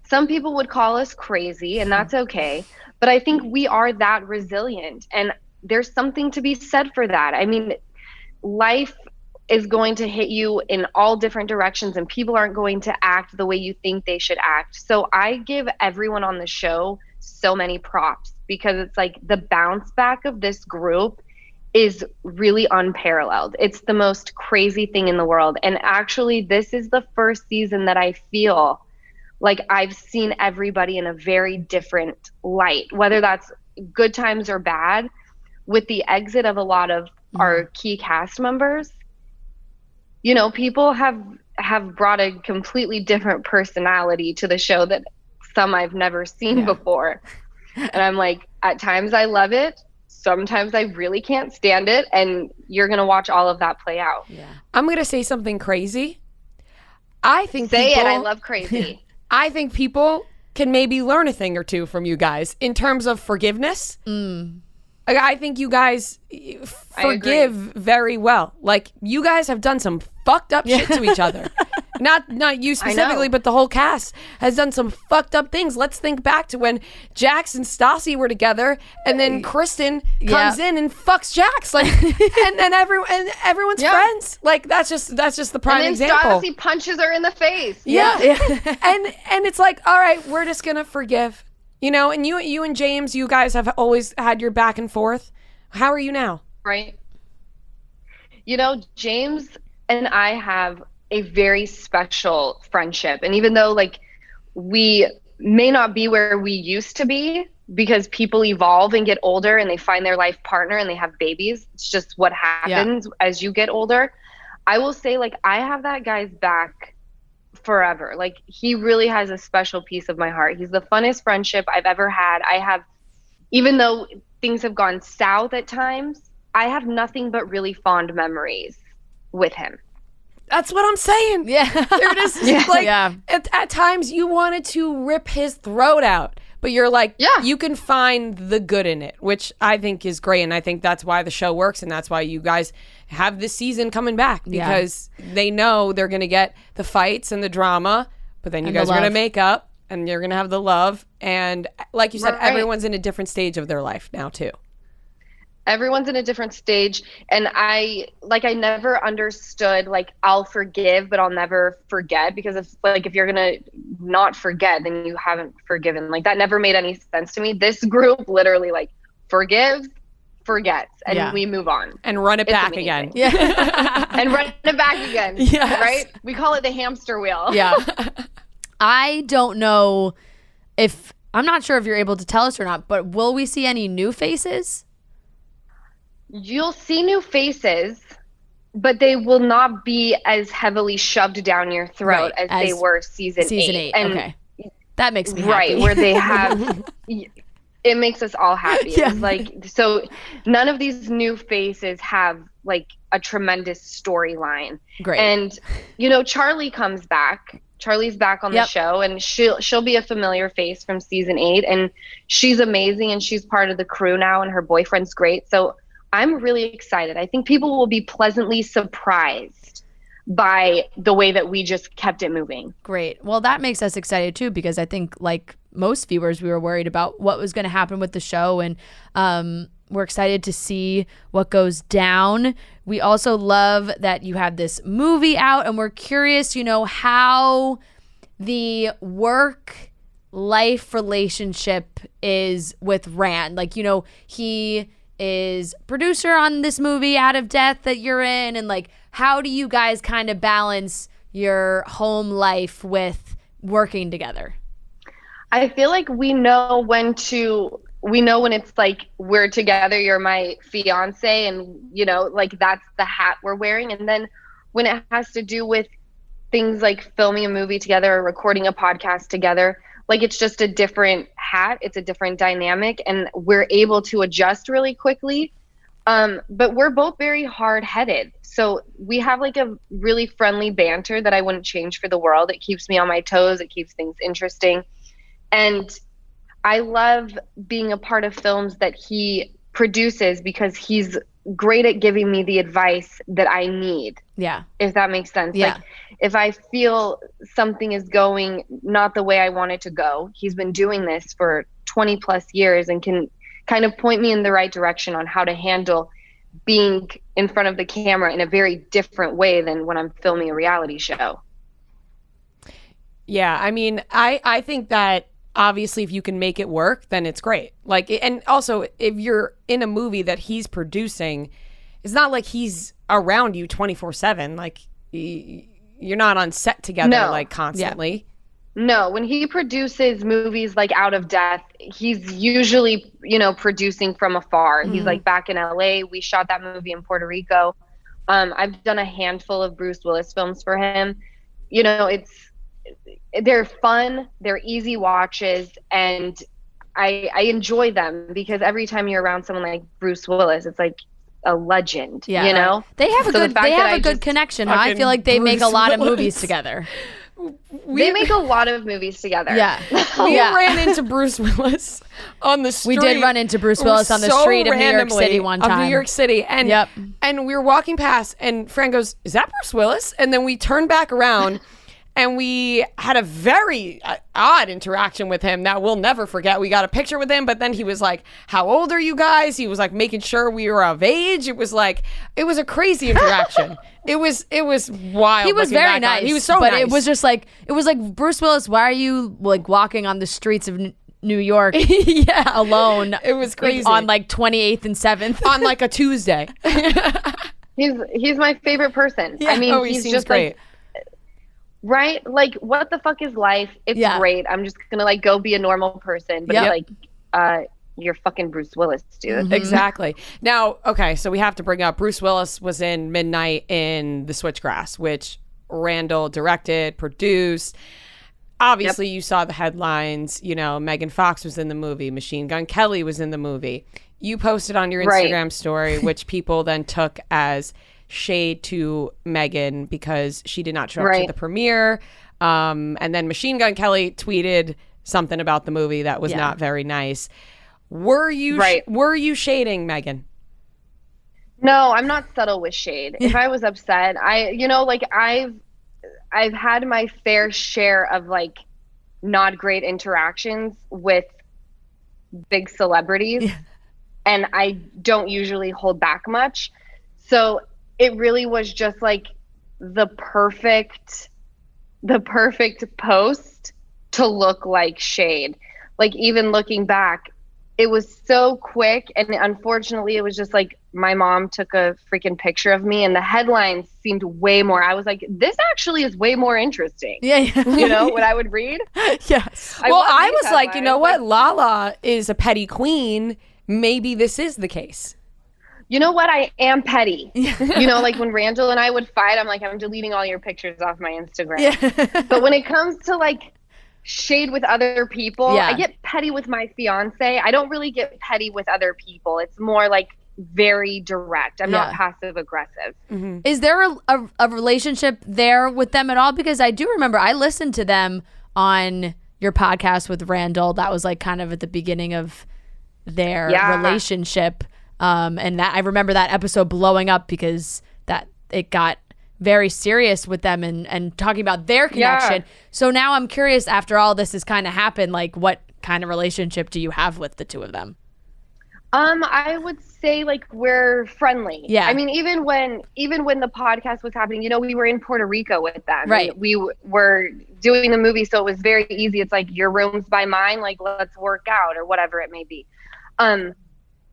[SPEAKER 4] some people would call us crazy, and that's okay. But I think we are that resilient, and there's something to be said for that. I mean, life is going to hit you in all different directions, and people aren't going to act the way you think they should act. So I give everyone on the show so many props, because it's like the bounce back of this group is really unparalleled. It's the most crazy thing in the world. And actually, this is the first season that I feel like I've seen everybody in a very different light, whether that's good times or bad. With the exit of a lot of our key cast members, people have brought a completely different personality to the show that some I've never seen before. And I'm like, at times I love it. Sometimes I really can't stand it. And you're going to watch all of that play out.
[SPEAKER 1] Yeah. I'm going to say something crazy.
[SPEAKER 4] Say it. I love crazy.
[SPEAKER 1] I think people can maybe learn a thing or two from you guys in terms of forgiveness. Like, I think you guys forgive very well. Like, you guys have done some fucked up shit to each other. Not you specifically, but the whole cast has done some fucked up things. Let's think back to when Jax and Stassi were together, and then Kristen comes in and fucks Jax, like, and then everyone's friends. Like, that's just the prime example.
[SPEAKER 4] And then Stassi punches her in the face.
[SPEAKER 1] Yeah. and it's like, all right, we're just gonna forgive. And you and James, you guys have always had your back and forth. How are you now?
[SPEAKER 4] Right. James and I have a very special friendship. And even though, like, we may not be where we used to be, because people evolve and get older and they find their life partner and they have babies. It's just what happens as you get older. I will say, like, I have that guy's back forever. Like, he really has a special piece of my heart. He's the funnest friendship I've ever had. Even though things have gone south at times, I have nothing but really fond memories with him.
[SPEAKER 1] That's what I'm saying.
[SPEAKER 2] Yeah.
[SPEAKER 1] There it is. Like, at times you wanted to rip his throat out, but you're like, you can find the good in it, which I think is great. And I think that's why the show works. And that's why you guys have this season coming back, because they know they're going to get the fights and the drama, but then you guys are going to make up and you're going to have the love. And like you said, everyone's in a different stage of their life now too.
[SPEAKER 4] Everyone's in a different stage. And I never understood, like, I'll forgive, but I'll never forget, because if you're going to not forget, then you haven't forgiven. Like, that never made any sense to me. This group literally, like, forgives, forgets, and we move on.
[SPEAKER 1] And run it back again.
[SPEAKER 4] Yeah. And run it back again.
[SPEAKER 1] Yes.
[SPEAKER 4] Right? We call it the hamster wheel.
[SPEAKER 2] Yeah. I don't know I'm not sure if you're able to tell us or not, but will we see any new faces?
[SPEAKER 4] You'll see new faces, but they will not be as heavily shoved down your throat as they were season 8. And
[SPEAKER 2] okay. That makes me happy.
[SPEAKER 4] Right, where they have it makes us all happy.
[SPEAKER 2] Yeah.
[SPEAKER 4] It's like, so none of these new faces have like a tremendous storyline.
[SPEAKER 2] Great.
[SPEAKER 4] And Charlie comes back. Charlie's back on the show, and she'll be a familiar face from season 8, and she's amazing, and she's part of the crew now, and her boyfriend's great. So I'm really excited. I think people will be pleasantly surprised by the way that we just kept it moving.
[SPEAKER 2] Great. Well, that makes us excited too, because I think, like most viewers, we were worried about what was going to happen with the show, and we're excited to see what goes down. We also love that you have this movie out, and we're curious, how the work-life relationship is with Rand. Like, he is producer on this movie Out of Death that you're in, and like, how do you guys kind of balance your home life with working together?
[SPEAKER 4] I feel like we know when it's like, we're together, you're my fiance, and like, that's the hat we're wearing. And then when it has to do with things like filming a movie together or recording a podcast together, like, it's just a different hat, it's a different dynamic, and we're able to adjust really quickly. But we're both very hard-headed. So we have like a really friendly banter that I wouldn't change for the world. It keeps me on my toes, it keeps things interesting. And I love being a part of films that he produces, because he's great at giving me the advice that I need.
[SPEAKER 2] Yeah.
[SPEAKER 4] If that makes sense.
[SPEAKER 2] Yeah.
[SPEAKER 4] Like, if I feel something is going not the way I want it to go, he's been doing this for 20 plus years and can kind of point me in the right direction on how to handle being in front of the camera in a very different way than when I'm filming a reality show.
[SPEAKER 1] Yeah, I mean, I think that obviously if you can make it work, then it's great. Like, and also if you're in a movie that he's producing, it's not like he's around you 24/7. Like, you're not on set together like constantly.
[SPEAKER 4] No, when he produces movies like Out of Death, he's usually, producing from afar. Mm-hmm. He's like back in LA. We shot that movie in Puerto Rico. I've done a handful of Bruce Willis films for him. They're fun, they're easy watches, and I enjoy them, because every time you're around someone like Bruce Willis, it's like a legend. They have
[SPEAKER 2] a good connection. I feel like they make a lot of movies together.
[SPEAKER 4] They make a lot of movies together.
[SPEAKER 2] Yeah.
[SPEAKER 1] We ran into Bruce Willis on the street.
[SPEAKER 2] We did run into Bruce Willis on the street of New York City one time.
[SPEAKER 1] Of New York City. And, and we were walking past, and Fran goes, "Is that Bruce Willis?" And then we turned back around, and we had a very odd interaction with him that we'll never forget. We got a picture with him, but then he was like, "How old are you guys?" He was like making sure we were of age. It was a crazy interaction. It was wild.
[SPEAKER 2] He was very nice.
[SPEAKER 1] He was so
[SPEAKER 2] nice. But it was like, "Bruce Willis, why are you like walking on the streets of New York alone?"
[SPEAKER 1] It was crazy.
[SPEAKER 2] On like 28th and 7th.
[SPEAKER 1] On like a Tuesday.
[SPEAKER 4] He's my favorite person.
[SPEAKER 1] Yeah.
[SPEAKER 4] I mean,
[SPEAKER 1] he
[SPEAKER 4] he's
[SPEAKER 1] seems
[SPEAKER 4] just
[SPEAKER 1] great.
[SPEAKER 4] Right? Like, what the fuck is life? It's great. I'm just gonna like go be a normal person. But you're fucking Bruce Willis, dude.
[SPEAKER 1] Mm-hmm. Exactly. Now, okay, so we have to bring up Bruce Willis was in Midnight in The Switchgrass, which Randall directed, produced. Obviously, you saw the headlines. Megan Fox was in the movie. Machine Gun Kelly was in the movie. You posted on your Instagram story, which people then took as shade to Megan because she did not show up to the premiere. And then Machine Gun Kelly tweeted something about the movie that was not very nice. Were you shading Megan?
[SPEAKER 4] No, I'm not subtle with shade. If I was upset, I've had my fair share of like not great interactions with big celebrities. and I don't usually hold back much. So it really was just like the perfect post to look like shade. Like, even looking back, it was so quick, and unfortunately it was just like my mom took a freaking picture of me, and the headlines seemed way more, I was like, this actually is way more interesting.
[SPEAKER 2] Yeah.
[SPEAKER 4] You know what I would read?
[SPEAKER 2] Yes.
[SPEAKER 1] I was like, you know what? Lala is a petty queen. Maybe this is the case.
[SPEAKER 4] You know what? I am petty. You know, like when Randall and I would fight, I'm like, I'm deleting all your pictures off my Instagram. Yeah. But when it comes to like shade with other people, I get petty with my fiance. I don't really get petty with other people. It's more like very direct. I'm not passive aggressive.
[SPEAKER 2] Mm-hmm. Is there a relationship there with them at all? Because I do remember I listened to them on your podcast with Randall. That was like kind of at the beginning of their relationship. And that I remember that episode blowing up because that it got very serious with them and talking about their connection. So now I'm curious, after all this has kind of happened, like what kind of relationship do you have with the two of them?
[SPEAKER 4] I would say like we're friendly.
[SPEAKER 2] Yeah.
[SPEAKER 4] I mean, even when the podcast was happening, you know, we were in Puerto Rico with them.
[SPEAKER 2] Right.
[SPEAKER 4] We were doing the movie, so it was very easy. It's like your room's by mine, like let's work out or whatever it may be.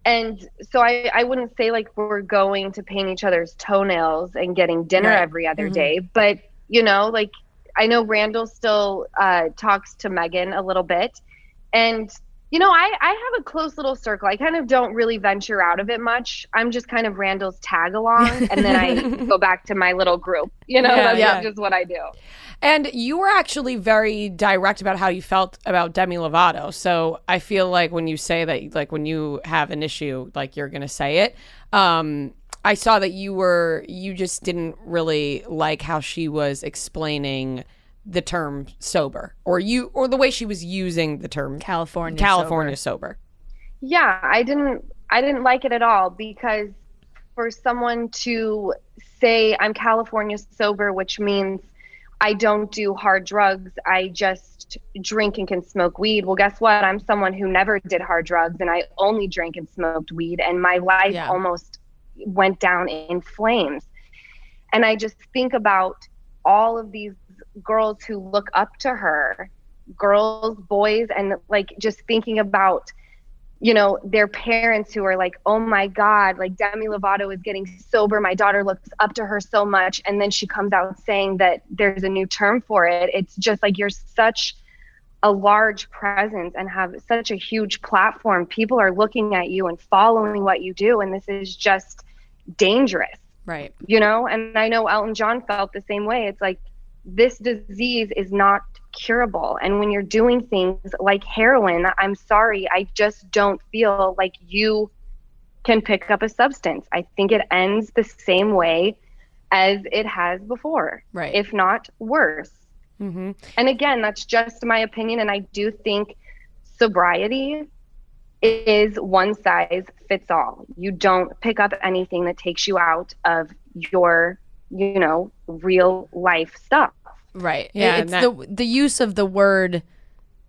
[SPEAKER 4] And so I wouldn't say like we're going to paint each other's toenails and getting dinner every other day. But, you know, like I know Randall still talks to Megan a little bit. And, you know, I have a close little circle. I kind of don't really venture out of it much. I'm just kind of Randall's tag along. And then I go back to my little group. You know, that's just what I do.
[SPEAKER 1] And you were actually very direct about how you felt about Demi Lovato. So I feel like when you say that, like when you have an issue, like you're going to say it. I saw that you just didn't really like how she was explaining the term sober, or the way she was using the term California sober.
[SPEAKER 4] Yeah, I didn't like it at all, because for someone to say I'm California sober, which means I don't do hard drugs, I just drink and can smoke weed. Well, guess what? I'm someone who never did hard drugs, and I only drank and smoked weed, and my life almost went down in flames. And I just think about all of these girls who look up to her, girls, boys, and like just thinking about, you know, their parents who are like, oh my God, like Demi Lovato is getting sober. My daughter looks up to her so much. And then she comes out saying that there's a new term for it. It's just like, you're such a large presence and have such a huge platform. People are looking at you and following what you do. And this is just dangerous.
[SPEAKER 2] Right.
[SPEAKER 4] You know, and I know Elton John felt the same way. It's like, this disease is not curable. And when you're doing things like heroin, I'm sorry, I just don't feel like you can pick up a substance. I think it ends the same way as it has before,
[SPEAKER 2] right?
[SPEAKER 4] If not worse. Mm-hmm. And again, that's just my opinion. And I do think sobriety is one size fits all. You don't pick up anything that takes you out of your, you know, real life stuff.
[SPEAKER 2] Right. Yeah. It's the use of the word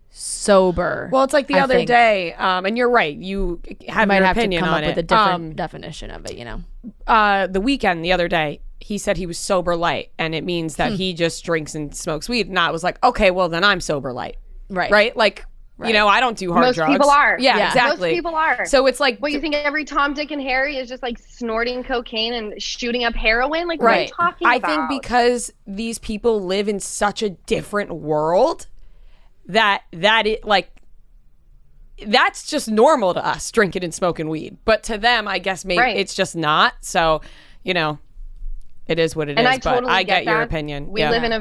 [SPEAKER 2] sober.
[SPEAKER 1] Well, it's like the other day, and you're right. You have your opinion
[SPEAKER 2] to come
[SPEAKER 1] on
[SPEAKER 2] up with a different definition of it, you know.
[SPEAKER 1] The Weeknd the other day, he said he was sober light, and it means that he just drinks and smokes weed. And I was like, okay, well then I'm sober light. Right. Right. Like, you know, I don't do hard drugs.
[SPEAKER 4] Most people are.
[SPEAKER 1] Yeah, exactly.
[SPEAKER 4] Most people are.
[SPEAKER 1] So it's like,
[SPEAKER 4] what, you think every Tom, Dick, and Harry is just like snorting cocaine and shooting up heroin? Like, what are you talking about?
[SPEAKER 1] I think because these people live in such a different world that it, like, that's just normal to us, drinking and smoking weed. But to them, I guess maybe it's just not. So, you know, it is what it is.
[SPEAKER 4] I totally
[SPEAKER 1] I get
[SPEAKER 4] that.
[SPEAKER 1] your opinion.
[SPEAKER 4] We live in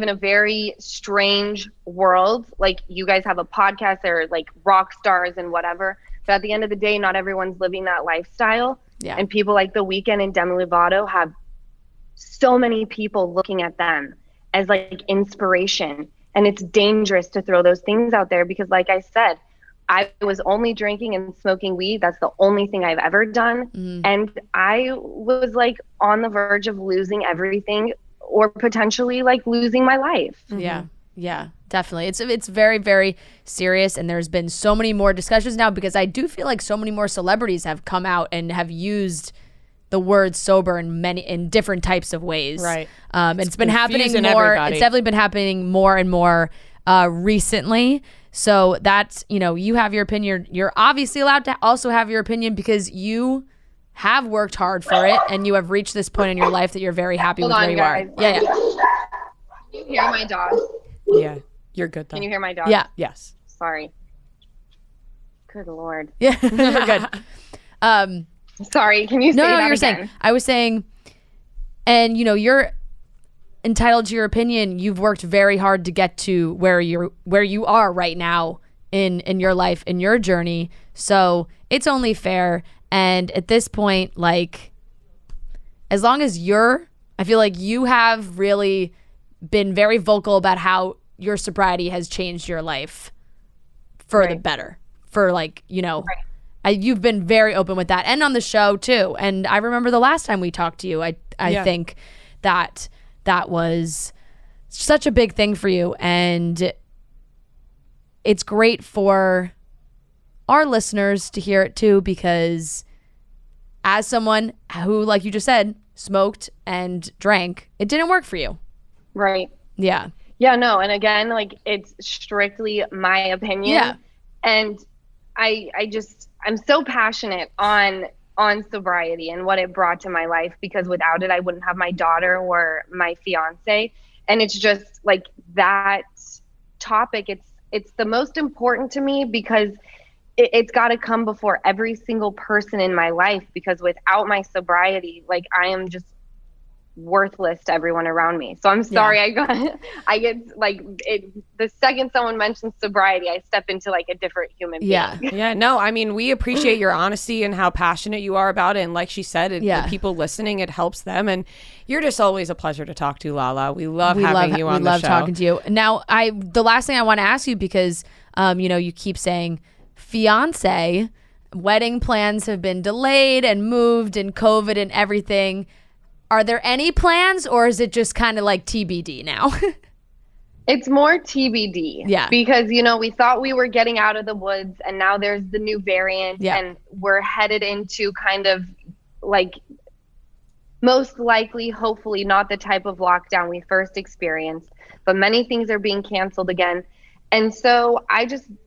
[SPEAKER 4] a very strange world. Like, you guys have a podcast, they're like rock stars and whatever. But at the end of the day, not everyone's living that lifestyle. Yeah. And people like The Weeknd and Demi Lovato have so many people looking at them as like inspiration. And it's dangerous to throw those things out there because, like I said, I was only drinking and smoking weed. That's the only thing I've ever done. Mm. And I was like on the verge of losing everything, or potentially like losing my life.
[SPEAKER 2] Yeah. Yeah. Definitely. It's very, very serious, and there's been so many more discussions now because I do feel like so many more celebrities have come out and have used the word sober in different types of ways.
[SPEAKER 1] Right.
[SPEAKER 2] It's been happening more.
[SPEAKER 1] Everybody.
[SPEAKER 2] It's definitely been happening more and more recently. So that's, you have your opinion. You're obviously allowed to also have your opinion because you have worked hard for it and you have reached this point in your life that you're very happy with where you are. Yeah.
[SPEAKER 4] Can you hear my dog?
[SPEAKER 1] Yeah. You're good though.
[SPEAKER 4] Can you hear my dog?
[SPEAKER 2] Yeah.
[SPEAKER 1] Yes.
[SPEAKER 4] Sorry. Good Lord.
[SPEAKER 2] Yeah. You're good.
[SPEAKER 4] Sorry, can you say that
[SPEAKER 2] you're
[SPEAKER 4] again?
[SPEAKER 2] saying. I was saying, and you're entitled to your opinion. You've worked very hard to get to where you are right now in your life, in your journey. So it's only fair. And at this point, like, as long as I feel like you have really been very vocal about how your sobriety has changed your life for the better. For like, you've been very open with that, and on the show too. And I remember the last time we talked to you, I think that was such a big thing for you, and it's great for our listeners to hear it too, because as someone who, like you just said, smoked and drank, it didn't work for you.
[SPEAKER 4] Right.
[SPEAKER 2] Yeah.
[SPEAKER 4] Yeah, no. And again, like, it's strictly my opinion.
[SPEAKER 2] Yeah.
[SPEAKER 4] And I'm so passionate on sobriety and what it brought to my life, because without it, I wouldn't have my daughter or my fiance. And it's just like that topic. It's the most important to me because it's got to come before every single person in my life, because without my sobriety, like, I am just worthless to everyone around me. So I'm sorry. I get like it, the second someone mentions sobriety, I step into like a different human being.
[SPEAKER 1] Yeah. No, I mean, we appreciate your honesty and how passionate you are about it. And like she said, the people listening, it helps them. And you're just always a pleasure to talk to, Lala. We love having you on the show.
[SPEAKER 2] We love talking to you. Now, the last thing I want to ask you, because you keep saying fiance, wedding plans have been delayed and moved and COVID and everything. Are there any plans, or is it just kind of like TBD now?
[SPEAKER 4] It's more TBD.
[SPEAKER 2] Yeah.
[SPEAKER 4] Because, we thought we were getting out of the woods, and now there's the new variant, and we're headed into kind of like, most likely, hopefully not the type of lockdown we first experienced, but many things are being canceled again. And so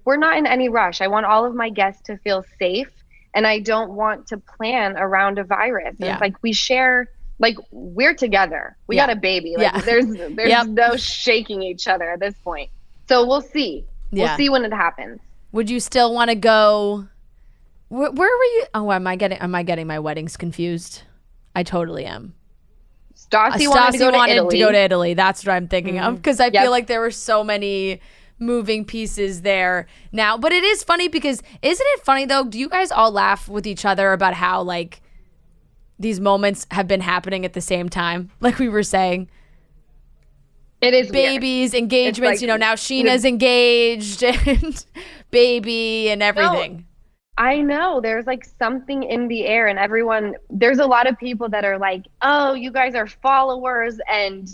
[SPEAKER 4] we're not in any rush. I want all of my guests to feel safe, and I don't want to plan around a virus. And it's like, we share, like, we're together. We got a baby. Like, there's no shaking each other at this point. So we'll see. We'll see when it happens.
[SPEAKER 2] Would you still want to go? Where were you? Oh, am I getting my weddings confused? I totally am.
[SPEAKER 4] Stassi wanted to go to
[SPEAKER 2] Italy. That's what I'm thinking of, because I feel like there were so many moving pieces there now. But it is funny, because isn't it funny though? Do you guys all laugh with each other about how, like, these moments have been happening at the same time? Like we were saying,
[SPEAKER 4] it is
[SPEAKER 2] babies,
[SPEAKER 4] weird.
[SPEAKER 2] engagements,
[SPEAKER 4] like,
[SPEAKER 2] now Sheena's engaged and baby and everything.
[SPEAKER 4] No, I know there's like something in the air, and there's a lot of people that are like, oh, you guys are followers, and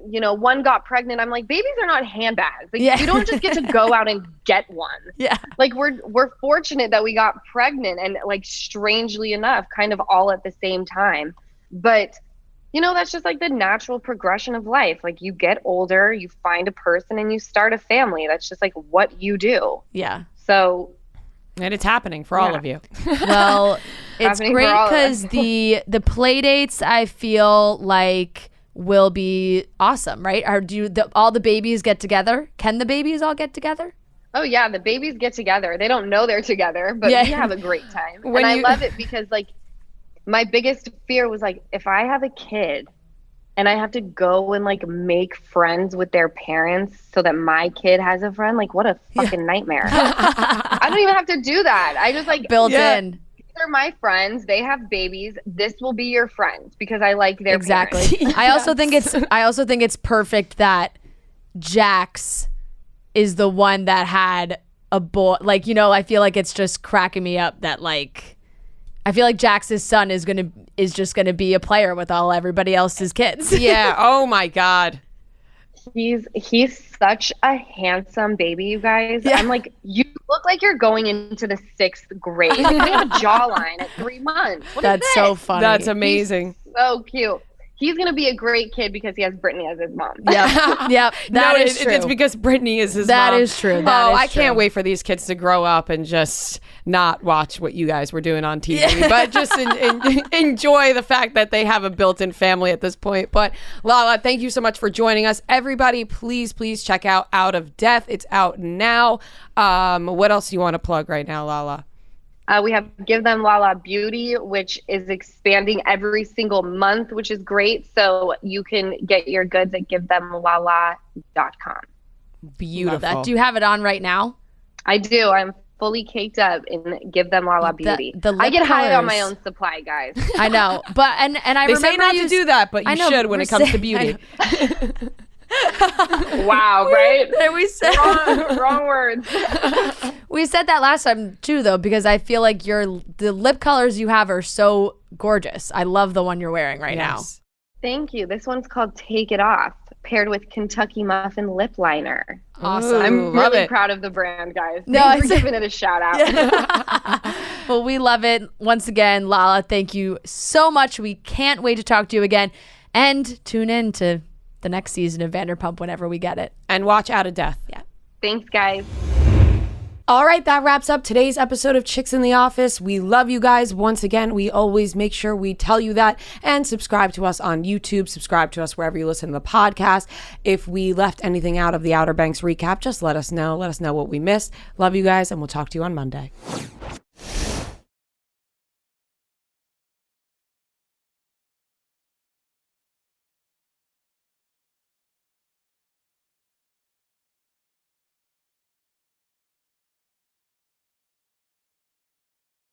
[SPEAKER 4] one got pregnant. I'm like, babies are not handbags. Like, you don't just get to go out and get one. Yeah. Like, we're fortunate that we got pregnant, and like, strangely enough, kind of all at the same time. But, that's just like the natural progression of life. Like, you get older, you find a person, and you start a family. That's just like what you do. Yeah. So.
[SPEAKER 1] And it's happening for all of you.
[SPEAKER 2] Well, it's great because the play dates, I feel like, will be awesome, right? Or all the babies get together? Can the babies all get together?
[SPEAKER 4] Oh yeah, the babies get together. They don't know they're together, but we have a great time. And I love it because, like, my biggest fear was, like, if I have a kid and I have to go and like make friends with their parents so that my kid has a friend, like, what a fucking nightmare. I don't even have to do that. I just like
[SPEAKER 2] built in.
[SPEAKER 4] They're my friends. They have babies. This will be your friend because I like their parents.
[SPEAKER 2] I also think it's perfect that Jax is the one that had a boy. Like, I feel like it's just cracking me up that, like, I feel like Jax's son is just gonna be a player with everybody else's kids.
[SPEAKER 1] Yeah. Oh my God.
[SPEAKER 4] He's such a handsome baby, you guys. Yeah. I'm like, you look like you're going into the 6th grade. He has a jawline at 3 months.
[SPEAKER 2] That's so funny.
[SPEAKER 1] That's amazing.
[SPEAKER 4] He's so cute. He's going to be a great kid because he has Brittany as his mom.
[SPEAKER 2] Yep. That is true.
[SPEAKER 1] It's because Brittany is his mom.
[SPEAKER 2] That is true.
[SPEAKER 1] I can't wait for these kids to grow up and just not watch what you guys were doing on TV, but just enjoy the fact that they have a built-in family at this point. But Lala, thank you so much for joining us. Everybody, please check out Out of Death. It's out now. What else do you want to plug right now, Lala?
[SPEAKER 4] We have Give Them Lala Beauty, which is expanding every single month, which is great. So you can get your goods at givethemlala.com.
[SPEAKER 1] Beautiful.
[SPEAKER 2] Love that. Do you have it on right now?
[SPEAKER 4] I do. I'm fully caked up in Give Them Lala Beauty. I get high on my own supply, guys.
[SPEAKER 2] I know. But and I
[SPEAKER 1] they
[SPEAKER 2] remember
[SPEAKER 1] say not to do that, but you should when it comes to beauty.
[SPEAKER 4] Wow, right?
[SPEAKER 2] We said
[SPEAKER 4] wrong words.
[SPEAKER 2] We said that last time too, though, because I feel like the lip colors you have are so gorgeous. I love the one you're wearing right now.
[SPEAKER 4] Thank you. This one's called Take It Off, paired with Kentucky Muffin Lip Liner.
[SPEAKER 1] Awesome.
[SPEAKER 4] I'm really proud of the brand, guys.
[SPEAKER 2] Thanks
[SPEAKER 4] for giving it a shout out.
[SPEAKER 2] Yeah. Well, we love it. Once again, Lala, thank you so much. We can't wait to talk to you again, and tune in to the next season of Vanderpump whenever we get it.
[SPEAKER 1] And watch Out of Death.
[SPEAKER 2] Yeah.
[SPEAKER 4] Thanks, guys.
[SPEAKER 1] All right, that wraps up today's episode of Chicks in the Office. We love you guys. Once again, we always make sure we tell you that, and subscribe to us on YouTube, subscribe to us wherever you listen to the podcast. If we left anything out of the Outer Banks recap, just let us know. Let us know what we missed. Love you guys, and we'll talk to you on Monday.